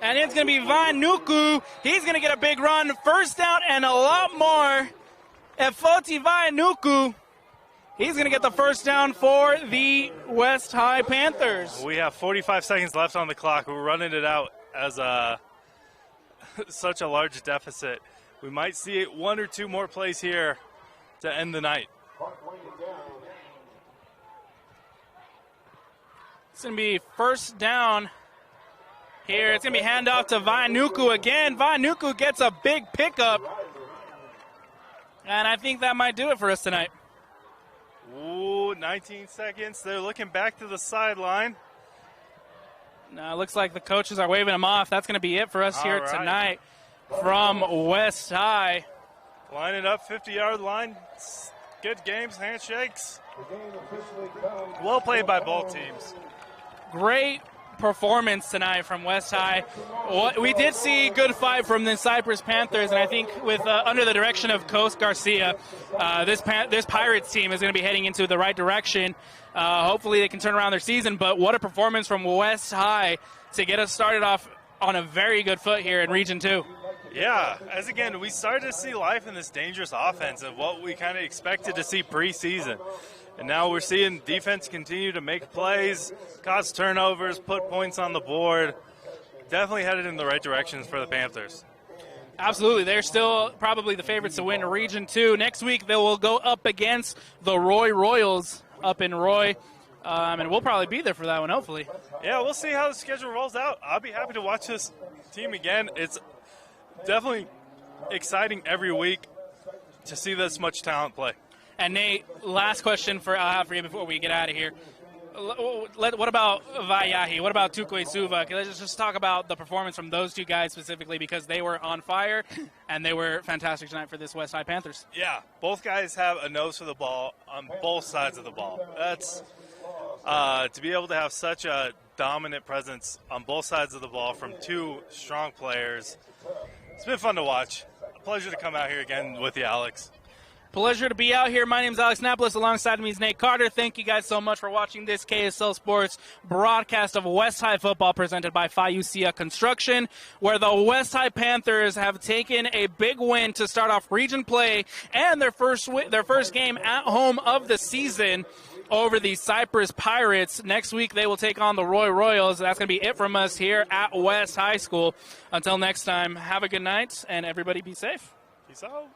And it's going to be Vainuku. He's going to get a big run. First down and a lot more. Efoti Vainuku. He's going to get the first down for the West High Panthers. We have 45 seconds left on the clock. We're running it out as such a large deficit. We might see one or two more plays here to end the night. It's going to be first down here. It's going to be handoff to Vainuku again. Vainuku gets a big pickup. And I think that might do it for us tonight. Ooh, 19 seconds. They're looking back to the sideline. Now it looks like the coaches are waving them off. That's going to be it for us here tonight from West High. Line it up, 50-yard line. Good games, handshakes. Well played by both teams. Great performance tonight from West High. We did see good fight from the Cyprus Panthers, and I think with under the direction of Coach Garcia, this Pirates team is going to be heading into the right direction. Hopefully they can turn around their season, but what a performance from West High to get us started off on a very good foot here in Region 2. Yeah, as again, we started to see life in this dangerous offense of what we kind of expected to see preseason. And now we're seeing defense continue to make plays, cause turnovers, put points on the board. Definitely headed in the right directions for the Panthers. Absolutely. They're still probably the favorites to win Region 2. Next week they will go up against the Roy Royals up in Roy. And we'll probably be there for that one, hopefully. Yeah, we'll see how the schedule rolls out. I'll be happy to watch this team again. It's definitely exciting every week to see this much talent play. And Nate, last question I'll have for you before we get out of here. What about Vayahi? What about Tukwe Suva? Let's just talk about the performance from those two guys specifically, because they were on fire and they were fantastic tonight for this West High Panthers. Yeah, both guys have a nose for the ball on both sides of the ball. That's to be able to have such a dominant presence on both sides of the ball from two strong players. It's been fun to watch. A pleasure to come out here again with you, Alex. Pleasure to be out here. My name is Alex Napolis. Alongside me is Nate Carter. Thank you guys so much for watching this KSL Sports broadcast of West High football presented by Fayucia Construction, where the West High Panthers have taken a big win to start off region play and their first game at home of the season over the Cyprus Pirates. Next week they will take on the Roy Royals. That's going to be it from us here at West High School. Until next time, have a good night and everybody be safe. Peace out.